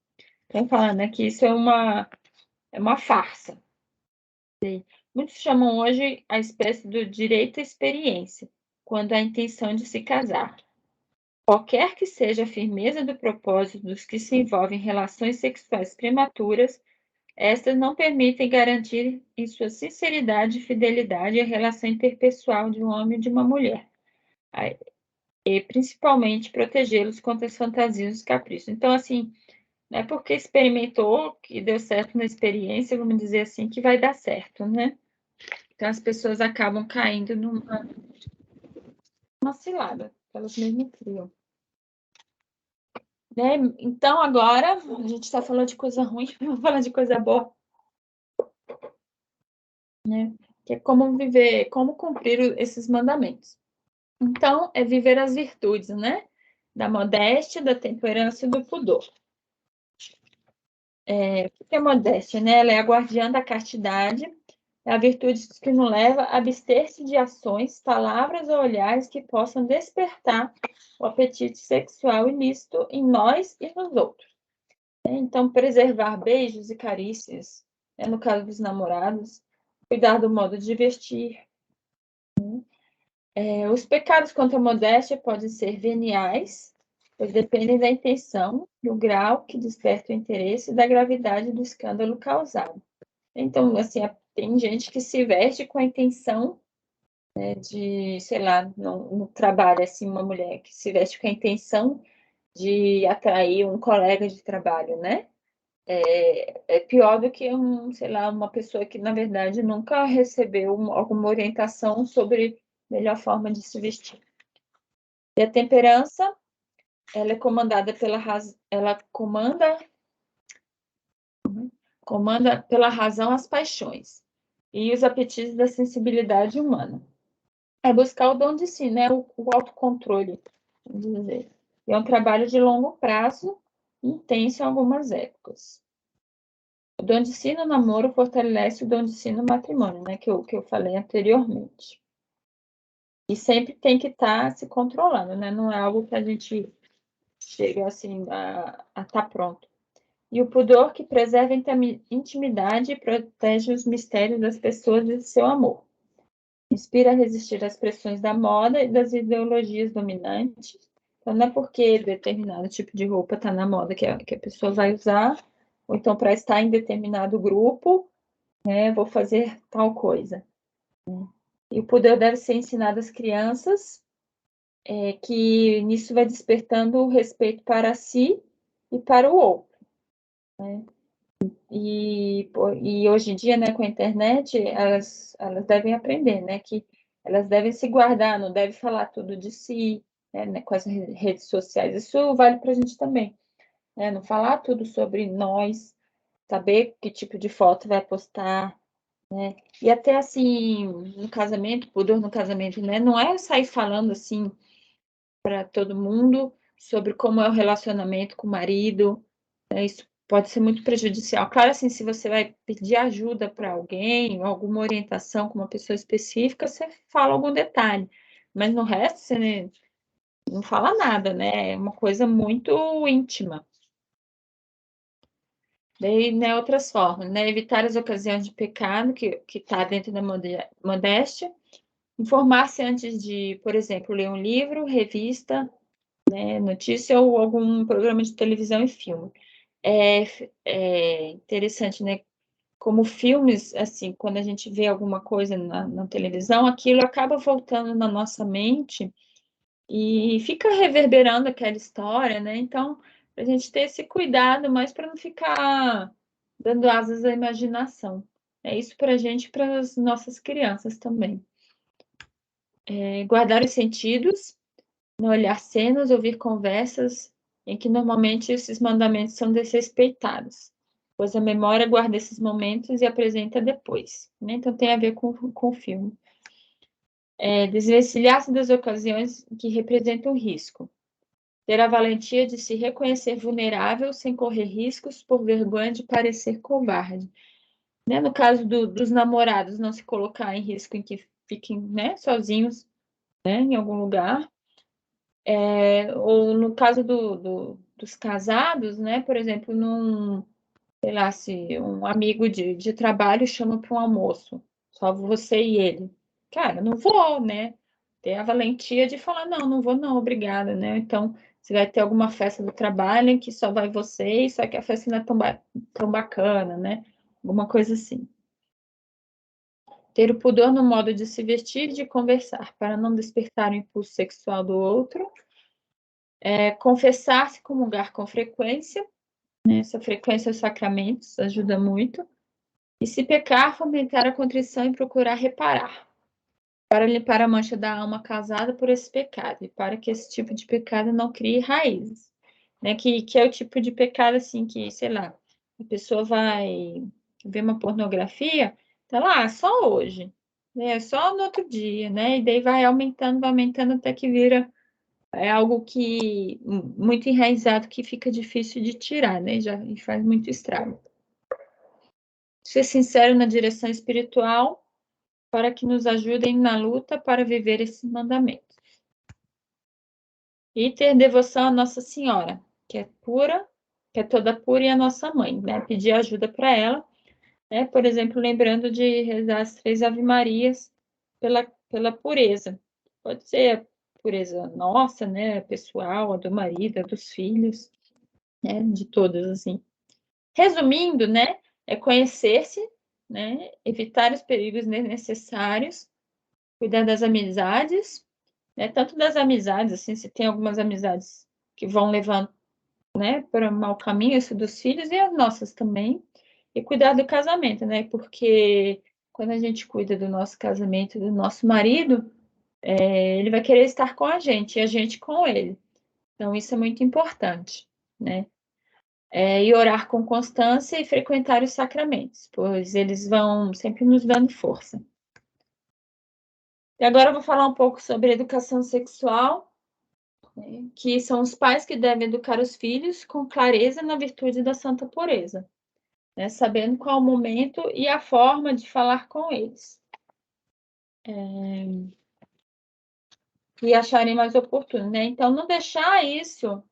[SPEAKER 1] Então, falando, né, que isso é uma farsa. Muitos chamam hoje a espécie do direito à experiência, quando há intenção de se casar. Qualquer que seja a firmeza do propósito dos que se envolvem em relações sexuais prematuras, estas não permitem garantir em sua sinceridade e fidelidade a relação interpessoal de um homem e de uma mulher, e principalmente protegê-los contra as fantasias e os caprichos. Então, assim, não é porque experimentou que deu certo na experiência, vamos dizer assim, que vai dar certo, né? Então, as pessoas acabam caindo numa cilada, elas mesmas criam. Né? Então, agora, a gente está falando de coisa ruim, vamos falar de coisa boa. Né? que é como viver, como cumprir esses mandamentos. Então, é viver as virtudes, né? Da modéstia, da temperança e do pudor. O que é modéstia, né? Ela é a guardiã da castidade, é a virtude que nos leva a abster-se de ações, palavras ou olhares que possam despertar o apetite sexual ilícito em nós e nos outros. Então, preservar beijos e carícias, no caso dos namorados, cuidar do modo de vestir. Os pecados contra a modéstia podem ser veniais, pois dependem da intenção, do grau que desperta o interesse e da gravidade do escândalo causado. Então, assim, tem gente que se veste com a intenção, né, de, sei lá, no trabalho, assim, uma mulher que se veste com a intenção de atrair um colega de trabalho, né? É pior do que sei lá, uma pessoa que, na verdade, nunca recebeu alguma orientação sobre a melhor forma de se vestir. E a temperança, ela é comandada ela comanda pela razão as paixões e os apetites da sensibilidade humana. É buscar o dom de si, né? O autocontrole, vamos dizer. E é um trabalho de longo prazo, intenso em algumas épocas. O dom de si no namoro fortalece o dom de si no matrimônio, né? Que eu falei anteriormente. E sempre tem que estar se controlando, né? Não é algo que a gente chega assim a estar pronto. E o pudor que preserva a intimidade e protege os mistérios das pessoas e seu amor. Inspira a resistir às pressões da moda e das ideologias dominantes. Então, não é porque determinado tipo de roupa está na moda que a pessoa vai usar, ou então para estar em determinado grupo, né, vou fazer tal coisa. E o pudor deve ser ensinado às crianças, que nisso vai despertando o respeito para si e para o outro. Né? E hoje em dia, né, com a internet, elas devem aprender, né, que elas devem se guardar, não devem falar tudo de si, né, com as redes sociais. Isso vale para a gente também, né, não falar tudo sobre nós, saber que tipo de foto vai postar, né, e até assim, no casamento, pudor no casamento, né, não é sair falando assim para todo mundo sobre como é o relacionamento com o marido, né, isso pode ser muito prejudicial. Claro, assim, se você vai pedir ajuda para alguém, alguma orientação com uma pessoa específica, você fala algum detalhe. Mas no resto, você não fala nada, né? É uma coisa muito íntima. Daí, né, outras formas, né? Evitar as ocasiões de pecado que está dentro da modéstia. Informar-se antes de, por exemplo, ler um livro, revista, né, notícia ou algum programa de televisão e filme. É interessante, né? Como filmes, assim, quando a gente vê alguma coisa na televisão, aquilo acaba voltando na nossa mente e fica reverberando aquela história, né? Então, a gente ter esse cuidado, mas para não ficar dando asas à imaginação. É isso para a gente e para as nossas crianças também. Guardar os sentidos, não olhar cenas, ouvir conversas em que normalmente esses mandamentos são desrespeitados, pois a memória guarda esses momentos e apresenta depois, né? Então tem a ver com o filme. Desvencilhar-se das ocasiões que representam risco. Ter a valentia de se reconhecer vulnerável sem correr riscos por vergonha de parecer covarde. Né? No caso dos namorados, não se colocar em risco em que fiquem, né, sozinhos, né, em algum lugar. Ou no caso dos casados, né? Por exemplo, sei lá, se um amigo de trabalho chama para um almoço, só você e ele. Cara, não vou, né? Ter a valentia de falar, não vou não, obrigada, né? Então, você vai ter alguma festa do trabalho em que só vai você, só que a festa não é tão bacana, né? Alguma coisa assim. Ter o pudor no modo de se vestir e de conversar, para não despertar o impulso sexual do outro. Confessar-se, comungar com frequência, né? Essa frequência aos sacramentos ajuda muito. E se pecar, fomentar a contrição e procurar reparar, para limpar a mancha da alma causada por esse pecado, e para que esse tipo de pecado não crie raízes. Né? Que é o tipo de pecado, assim, que, sei lá, a pessoa vai ver uma pornografia, tá lá, só hoje. né? Só no outro dia, né? E daí vai aumentando até que vira algo que muito enraizado que fica difícil de tirar, né? Já e faz muito estrago. Ser sincero na direção espiritual para que nos ajudem na luta para viver esses mandamentos. E ter devoção à Nossa Senhora, que é pura, que é toda pura, e a nossa mãe, né? Pedir ajuda para ela, né? Por exemplo, lembrando de rezar as 3 Ave-Marias pela pureza. Pode ser a pureza nossa, né? Pessoal, a do marido, a dos filhos, né? De todos, assim. Resumindo, né? É conhecer-se, né? Evitar os perigos desnecessários, cuidar das amizades, né? Tanto das amizades, assim, se tem algumas amizades que vão levando, né, para o mau caminho, isso dos filhos e as nossas também, e cuidar do casamento, né? Porque quando a gente cuida do nosso casamento, do nosso marido, ele vai querer estar com a gente e a gente com ele. Então, isso é muito importante, né? E orar com constância e frequentar os sacramentos, pois eles vão sempre nos dando força. E agora eu vou falar um pouco sobre educação sexual, né, que são os pais que devem educar os filhos com clareza na virtude da santa pureza, né, sabendo qual o momento e a forma de falar com eles. E acharem mais oportuno, né? Então, não deixar isso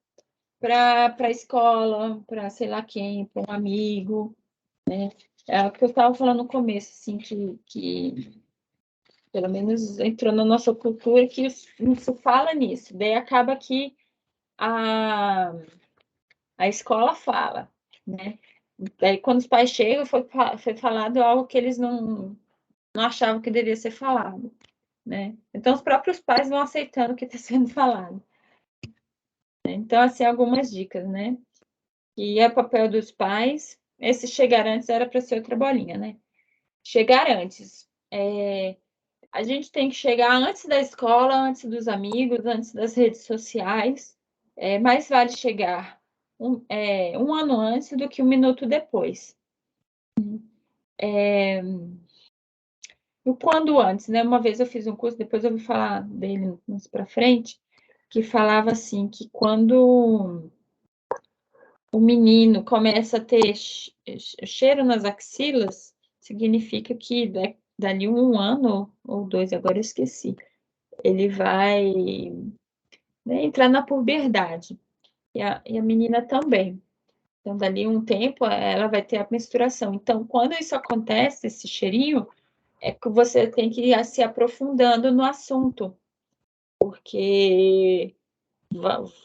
[SPEAKER 1] para a escola, para sei lá quem, para um amigo, né? É o que eu estava falando no começo, assim, que pelo menos entrou na nossa cultura que não se fala nisso. Daí acaba que a escola fala, né? Daí quando os pais chegam, foi falado algo que eles não achavam que devia ser falado, né? Então os próprios pais vão aceitando o que está sendo falado. Então, assim, algumas dicas, né? E é papel dos pais. Esse chegar antes era para ser outra bolinha, né? Chegar antes. A gente tem que chegar antes da escola, antes dos amigos, antes das redes sociais. Mais vale chegar um ano antes do que um minuto depois. O quando antes, né? Uma vez eu fiz um curso, depois eu vou falar dele mais para frente, que falava assim, que quando o menino começa a ter cheiro nas axilas, significa que dali 1 ano ou 2, agora eu esqueci, ele vai, né, entrar na puberdade. E a menina também. Então, dali um tempo, ela vai ter a menstruação. Então, quando isso acontece, esse cheirinho, é que você tem que ir se aprofundando no assunto, porque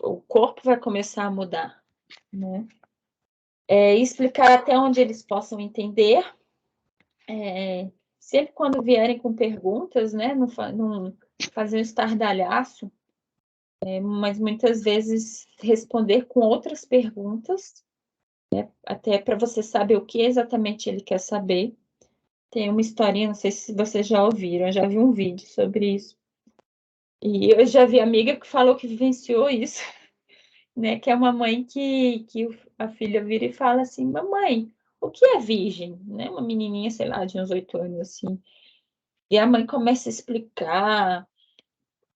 [SPEAKER 1] o corpo vai começar a mudar, né? Explicar até onde eles possam entender. Sempre quando vierem com perguntas, né? Não fazer um estardalhaço, mas muitas vezes responder com outras perguntas, até para você saber o que exatamente ele quer saber. Tem uma historinha, não sei se vocês já ouviram, eu já vi um vídeo sobre isso. E eu já vi amiga que falou que vivenciou isso, né? Que é uma mãe que a filha vira e fala assim: mamãe, o que é virgem? Né? Uma menininha, sei lá, de uns 8 anos, assim. E a mãe começa a explicar,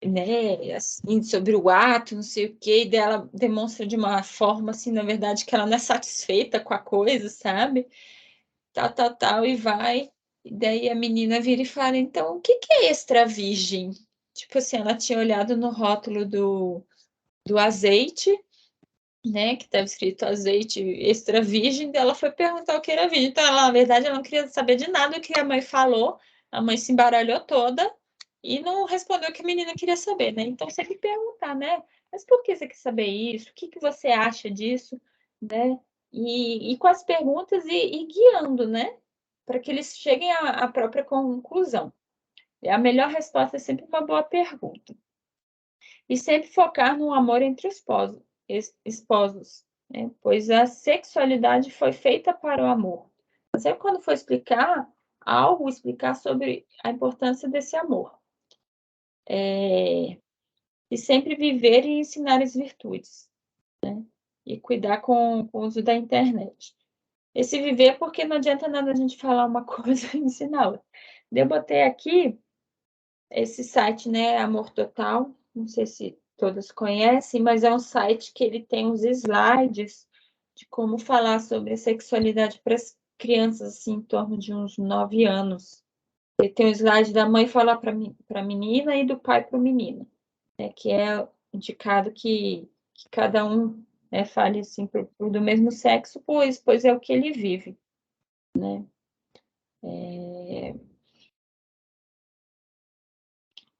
[SPEAKER 1] né, assim, sobre o ato, não sei o quê, e dela demonstra de uma forma, assim, na verdade, que ela não é satisfeita com a coisa, sabe? Tal, e vai. E daí a menina vira e fala: então, o que é extra virgem? Tipo assim, ela tinha olhado no rótulo do azeite, né, que estava escrito azeite extra virgem, daí ela foi perguntar o que era virgem. Então, ela, na verdade, ela não queria saber de nada do que a mãe falou, a mãe se embaralhou toda e não respondeu o que a menina queria saber, né? Então, sempre perguntar, né? Mas por que você quer saber isso? O que você acha disso? Né? E com as perguntas e guiando, né? Para que eles cheguem à própria conclusão. E a melhor resposta é sempre uma boa pergunta. E sempre focar no amor entre os esposos, né? Pois a sexualidade foi feita para o amor. Sempre quando for explicar algo, explicar sobre a importância desse amor. E sempre viver e ensinar as virtudes, né? E cuidar com o uso da internet. Esse viver, porque não adianta nada a gente falar uma coisa e ensinar outra. Eu botei aqui esse site, né, Amor Total, não sei se todos conhecem, mas é um site que ele tem uns slides de como falar sobre a sexualidade para as crianças, assim, em torno de uns 9 anos. Ele tem um slide da mãe falar para a menina e do pai para o menino, né, que é indicado que cada um, né, fale assim do mesmo sexo, pois é o que ele vive, né?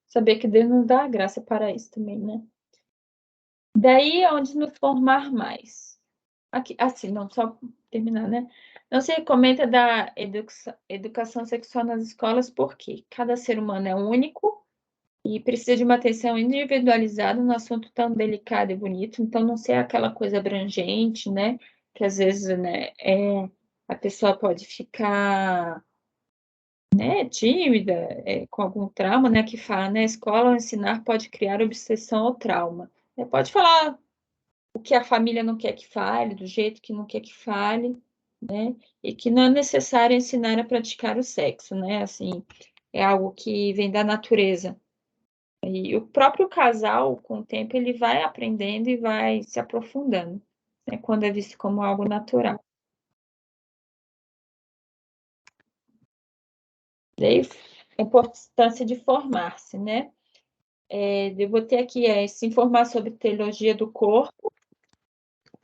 [SPEAKER 1] Saber que Deus nos dá a graça para isso também, né? Daí é onde nos formar mais. Aqui, assim, não, só terminar, né? Não se recomenda da educação sexual nas escolas porque cada ser humano é único e precisa de uma atenção individualizada num assunto tão delicado e bonito, então não ser aquela coisa abrangente, né? Que às vezes, né, a pessoa pode ficar, né, tímida, com algum trauma, né? Que fala, né? Escola ao ensinar pode criar obsessão ou trauma. Pode falar o que a família não quer que fale, do jeito que não quer que fale, né? E que não é necessário ensinar a praticar o sexo, né? Assim, é algo que vem da natureza. E o próprio casal, com o tempo, ele vai aprendendo e vai se aprofundando, né? Quando é visto como algo natural. Daí, a importância de formar-se, né? Eu botei aqui, se informar sobre teologia do corpo,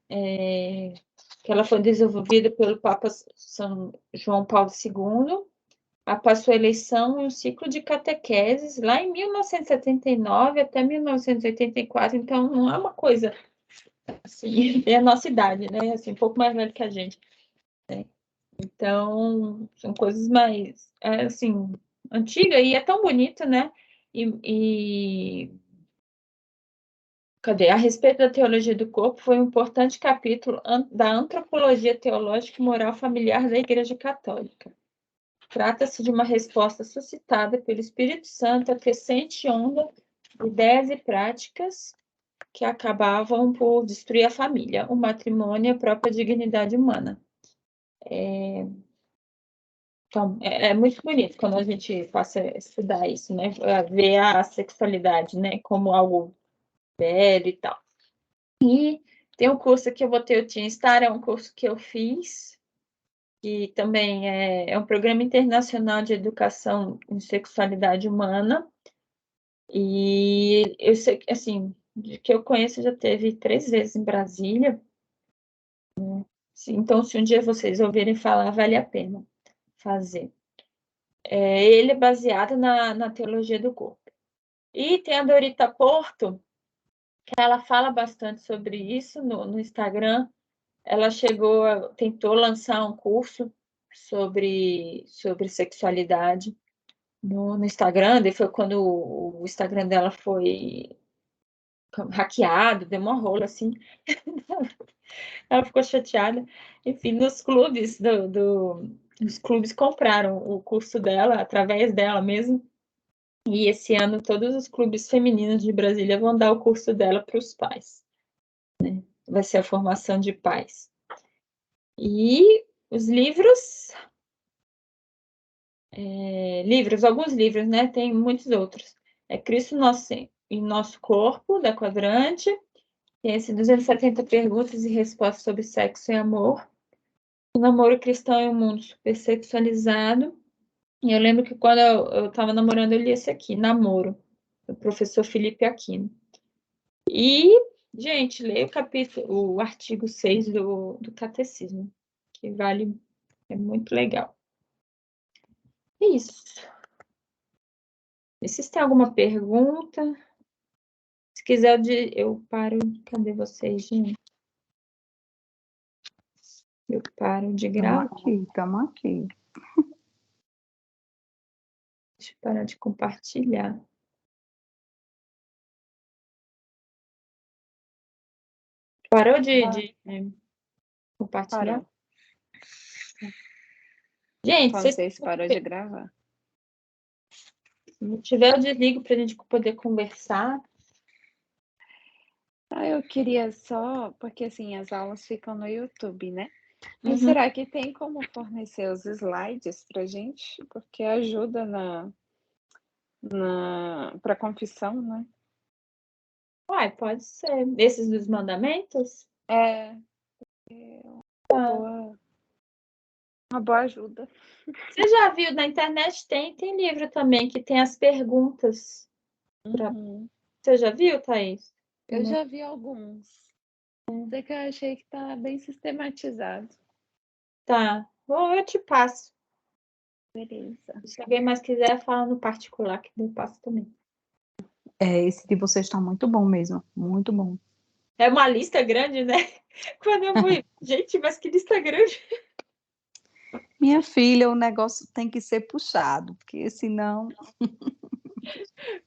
[SPEAKER 1] que ela foi desenvolvida pelo Papa São João Paulo II, após sua eleição em um ciclo de catequeses, lá em 1979 até 1984, então não é uma coisa assim, é a nossa idade, né? Assim, um pouco mais velho que a gente, né? Então, são coisas mais, assim, antigas e é tão bonito, né? Cadê? A respeito da teologia do corpo, foi um importante capítulo da antropologia teológica e moral familiar da Igreja Católica. Trata-se de uma resposta suscitada pelo Espírito Santo à crescente onda de ideias e práticas que acabavam por destruir a família, o matrimônio e a própria dignidade humana. Então, é muito bonito quando a gente passa a estudar isso, né? Ver a sexualidade, né? Como algo velho e tal. E tem um curso que eu botei, o Teen Star, é um curso que eu fiz, que também é um programa internacional de educação em sexualidade humana. E eu sei que, assim, de que eu conheço, já teve 3 vezes em Brasília. Então, se um dia vocês ouvirem falar, vale a pena fazer. Ele é baseado na teologia do corpo. E tem a Dorita Porto, que ela fala bastante sobre isso no Instagram. Ela tentou lançar um curso sobre sexualidade no Instagram, daí foi quando o Instagram dela foi hackeado, deu uma rola, assim. Ela ficou chateada. Enfim, nos clubes os clubes compraram o curso dela, através dela mesmo. E esse ano, todos os clubes femininos de Brasília vão dar o curso dela para os pais, né? Vai ser a formação de pais. E os livros, alguns livros, né? Tem muitos outros. Cristo em Nosso Corpo, da Quadrante. Tem esse 270 perguntas e respostas sobre sexo e amor. O namoro cristão em um mundo supersexualizado. E eu lembro que quando eu estava namorando, eu li esse aqui, Namoro, do professor Felipe Aquino. E, gente, leia o artigo 6 do Catecismo, que é muito legal. É isso. E se tem alguma pergunta, se quiser, eu paro. Cadê vocês, gente? Eu paro de gravar.
[SPEAKER 3] Estamos aqui.
[SPEAKER 1] Deixa eu parar de compartilhar. Parou de compartilhar?
[SPEAKER 3] Parou.
[SPEAKER 1] Gente,
[SPEAKER 3] Vocês parou de gravar.
[SPEAKER 1] se não tiver, eu desligo para a gente poder conversar.
[SPEAKER 3] Eu queria só, porque assim, as aulas ficam no YouTube, né? E
[SPEAKER 1] Uhum.
[SPEAKER 3] será que tem como fornecer os slides pra gente? Porque ajuda para confissão, né?
[SPEAKER 1] Uai, pode ser. Esses dos mandamentos?
[SPEAKER 3] É,
[SPEAKER 1] Tá.
[SPEAKER 3] uma boa ajuda.
[SPEAKER 1] Você já viu na internet? Tem livro também que tem as perguntas.
[SPEAKER 3] Uhum.
[SPEAKER 1] Você já viu, Thaís?
[SPEAKER 3] Eu já vi alguns. Até que eu achei que tá bem sistematizado.
[SPEAKER 1] Tá. Ou eu te passo.
[SPEAKER 3] Beleza.
[SPEAKER 1] Se alguém mais quiser, fala no particular, que eu passo também.
[SPEAKER 2] Esse de vocês está muito bom mesmo, muito bom.
[SPEAKER 1] É uma lista grande, né? Quando eu fui, gente, mas que lista grande.
[SPEAKER 2] Minha filha, o negócio tem que ser puxado, porque senão,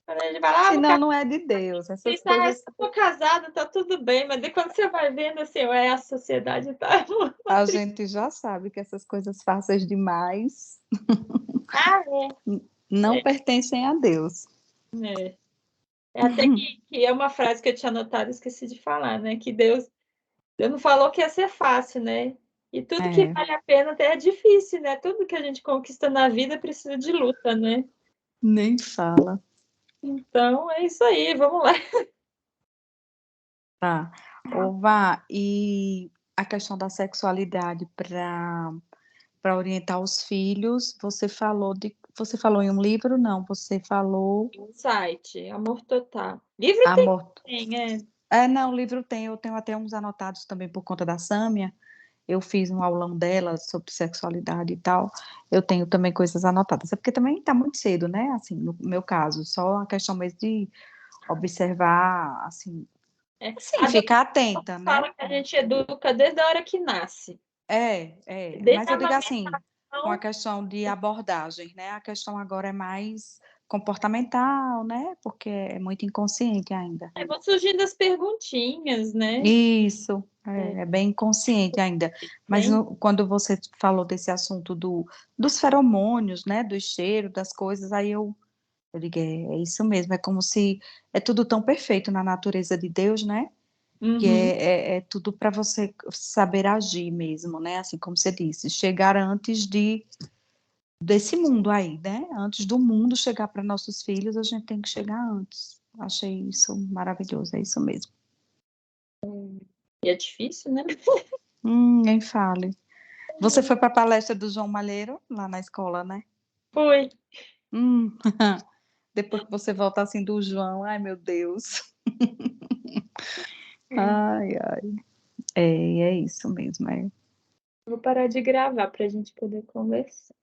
[SPEAKER 1] Quando a gente vai lá,
[SPEAKER 2] senão não é de Deus. Essas coisas
[SPEAKER 1] eu tô casada, tá tudo bem, mas daí quando você vai vendo assim, ué, a sociedade tá.
[SPEAKER 2] a gente já sabe que essas coisas fáceis demais
[SPEAKER 1] Ah,
[SPEAKER 2] não pertencem a Deus.
[SPEAKER 1] é. É até que é uma frase que eu tinha anotado e esqueci de falar, né? Que Deus não falou que ia ser fácil, né? E tudo que
[SPEAKER 2] É,
[SPEAKER 1] vale a pena até é difícil, né? Tudo que a gente conquista na vida precisa de luta, né?
[SPEAKER 2] nem fala.
[SPEAKER 1] Então é isso aí, vamos lá.
[SPEAKER 2] Tá. Ô, Vá, e a questão da sexualidade para orientar os filhos, você falou em um livro? Não, você falou
[SPEAKER 1] Site, Amor Total. Livro
[SPEAKER 2] Amor.
[SPEAKER 1] tem, é.
[SPEAKER 2] Não, o livro tem, eu tenho até uns anotados também por conta da Sâmia. Eu fiz um aulão dela sobre sexualidade e tal. Eu tenho também coisas anotadas. É porque também está muito cedo, né? Assim, no meu caso, só a questão mesmo de observar, assim,
[SPEAKER 1] É.
[SPEAKER 2] sim,
[SPEAKER 1] A
[SPEAKER 2] ficar atenta, né?
[SPEAKER 1] fala que a gente educa desde a hora que nasce.
[SPEAKER 2] Mas
[SPEAKER 1] Desde a
[SPEAKER 2] eu digo assim, com a
[SPEAKER 1] amamentação,
[SPEAKER 2] questão de abordagem, né? A questão agora é mais comportamental, né? Porque é muito inconsciente ainda.
[SPEAKER 1] vão surgindo as perguntinhas, né?
[SPEAKER 2] Isso, é bem inconsciente ainda. Mas
[SPEAKER 1] Bem,
[SPEAKER 2] quando você falou desse assunto dos feromônios, né? Do cheiro, das coisas, aí eu digo, é isso mesmo, é como se é tudo tão perfeito na natureza de Deus, né? Que
[SPEAKER 1] uhum.
[SPEAKER 2] é tudo para você saber agir mesmo, né? Assim como você disse, chegar antes desse mundo aí, né? Antes do mundo chegar para nossos filhos, a gente tem que chegar antes. Achei isso maravilhoso, é isso mesmo.
[SPEAKER 1] E é difícil, né?
[SPEAKER 2] Nem fale. Você foi para a palestra do João Malheiro, lá na escola, né?
[SPEAKER 1] Foi.
[SPEAKER 2] Hum, Depois que você volta assim do João, ai meu Deus. Ai, ai. É isso mesmo, é.
[SPEAKER 1] Vou parar de gravar para a gente poder conversar.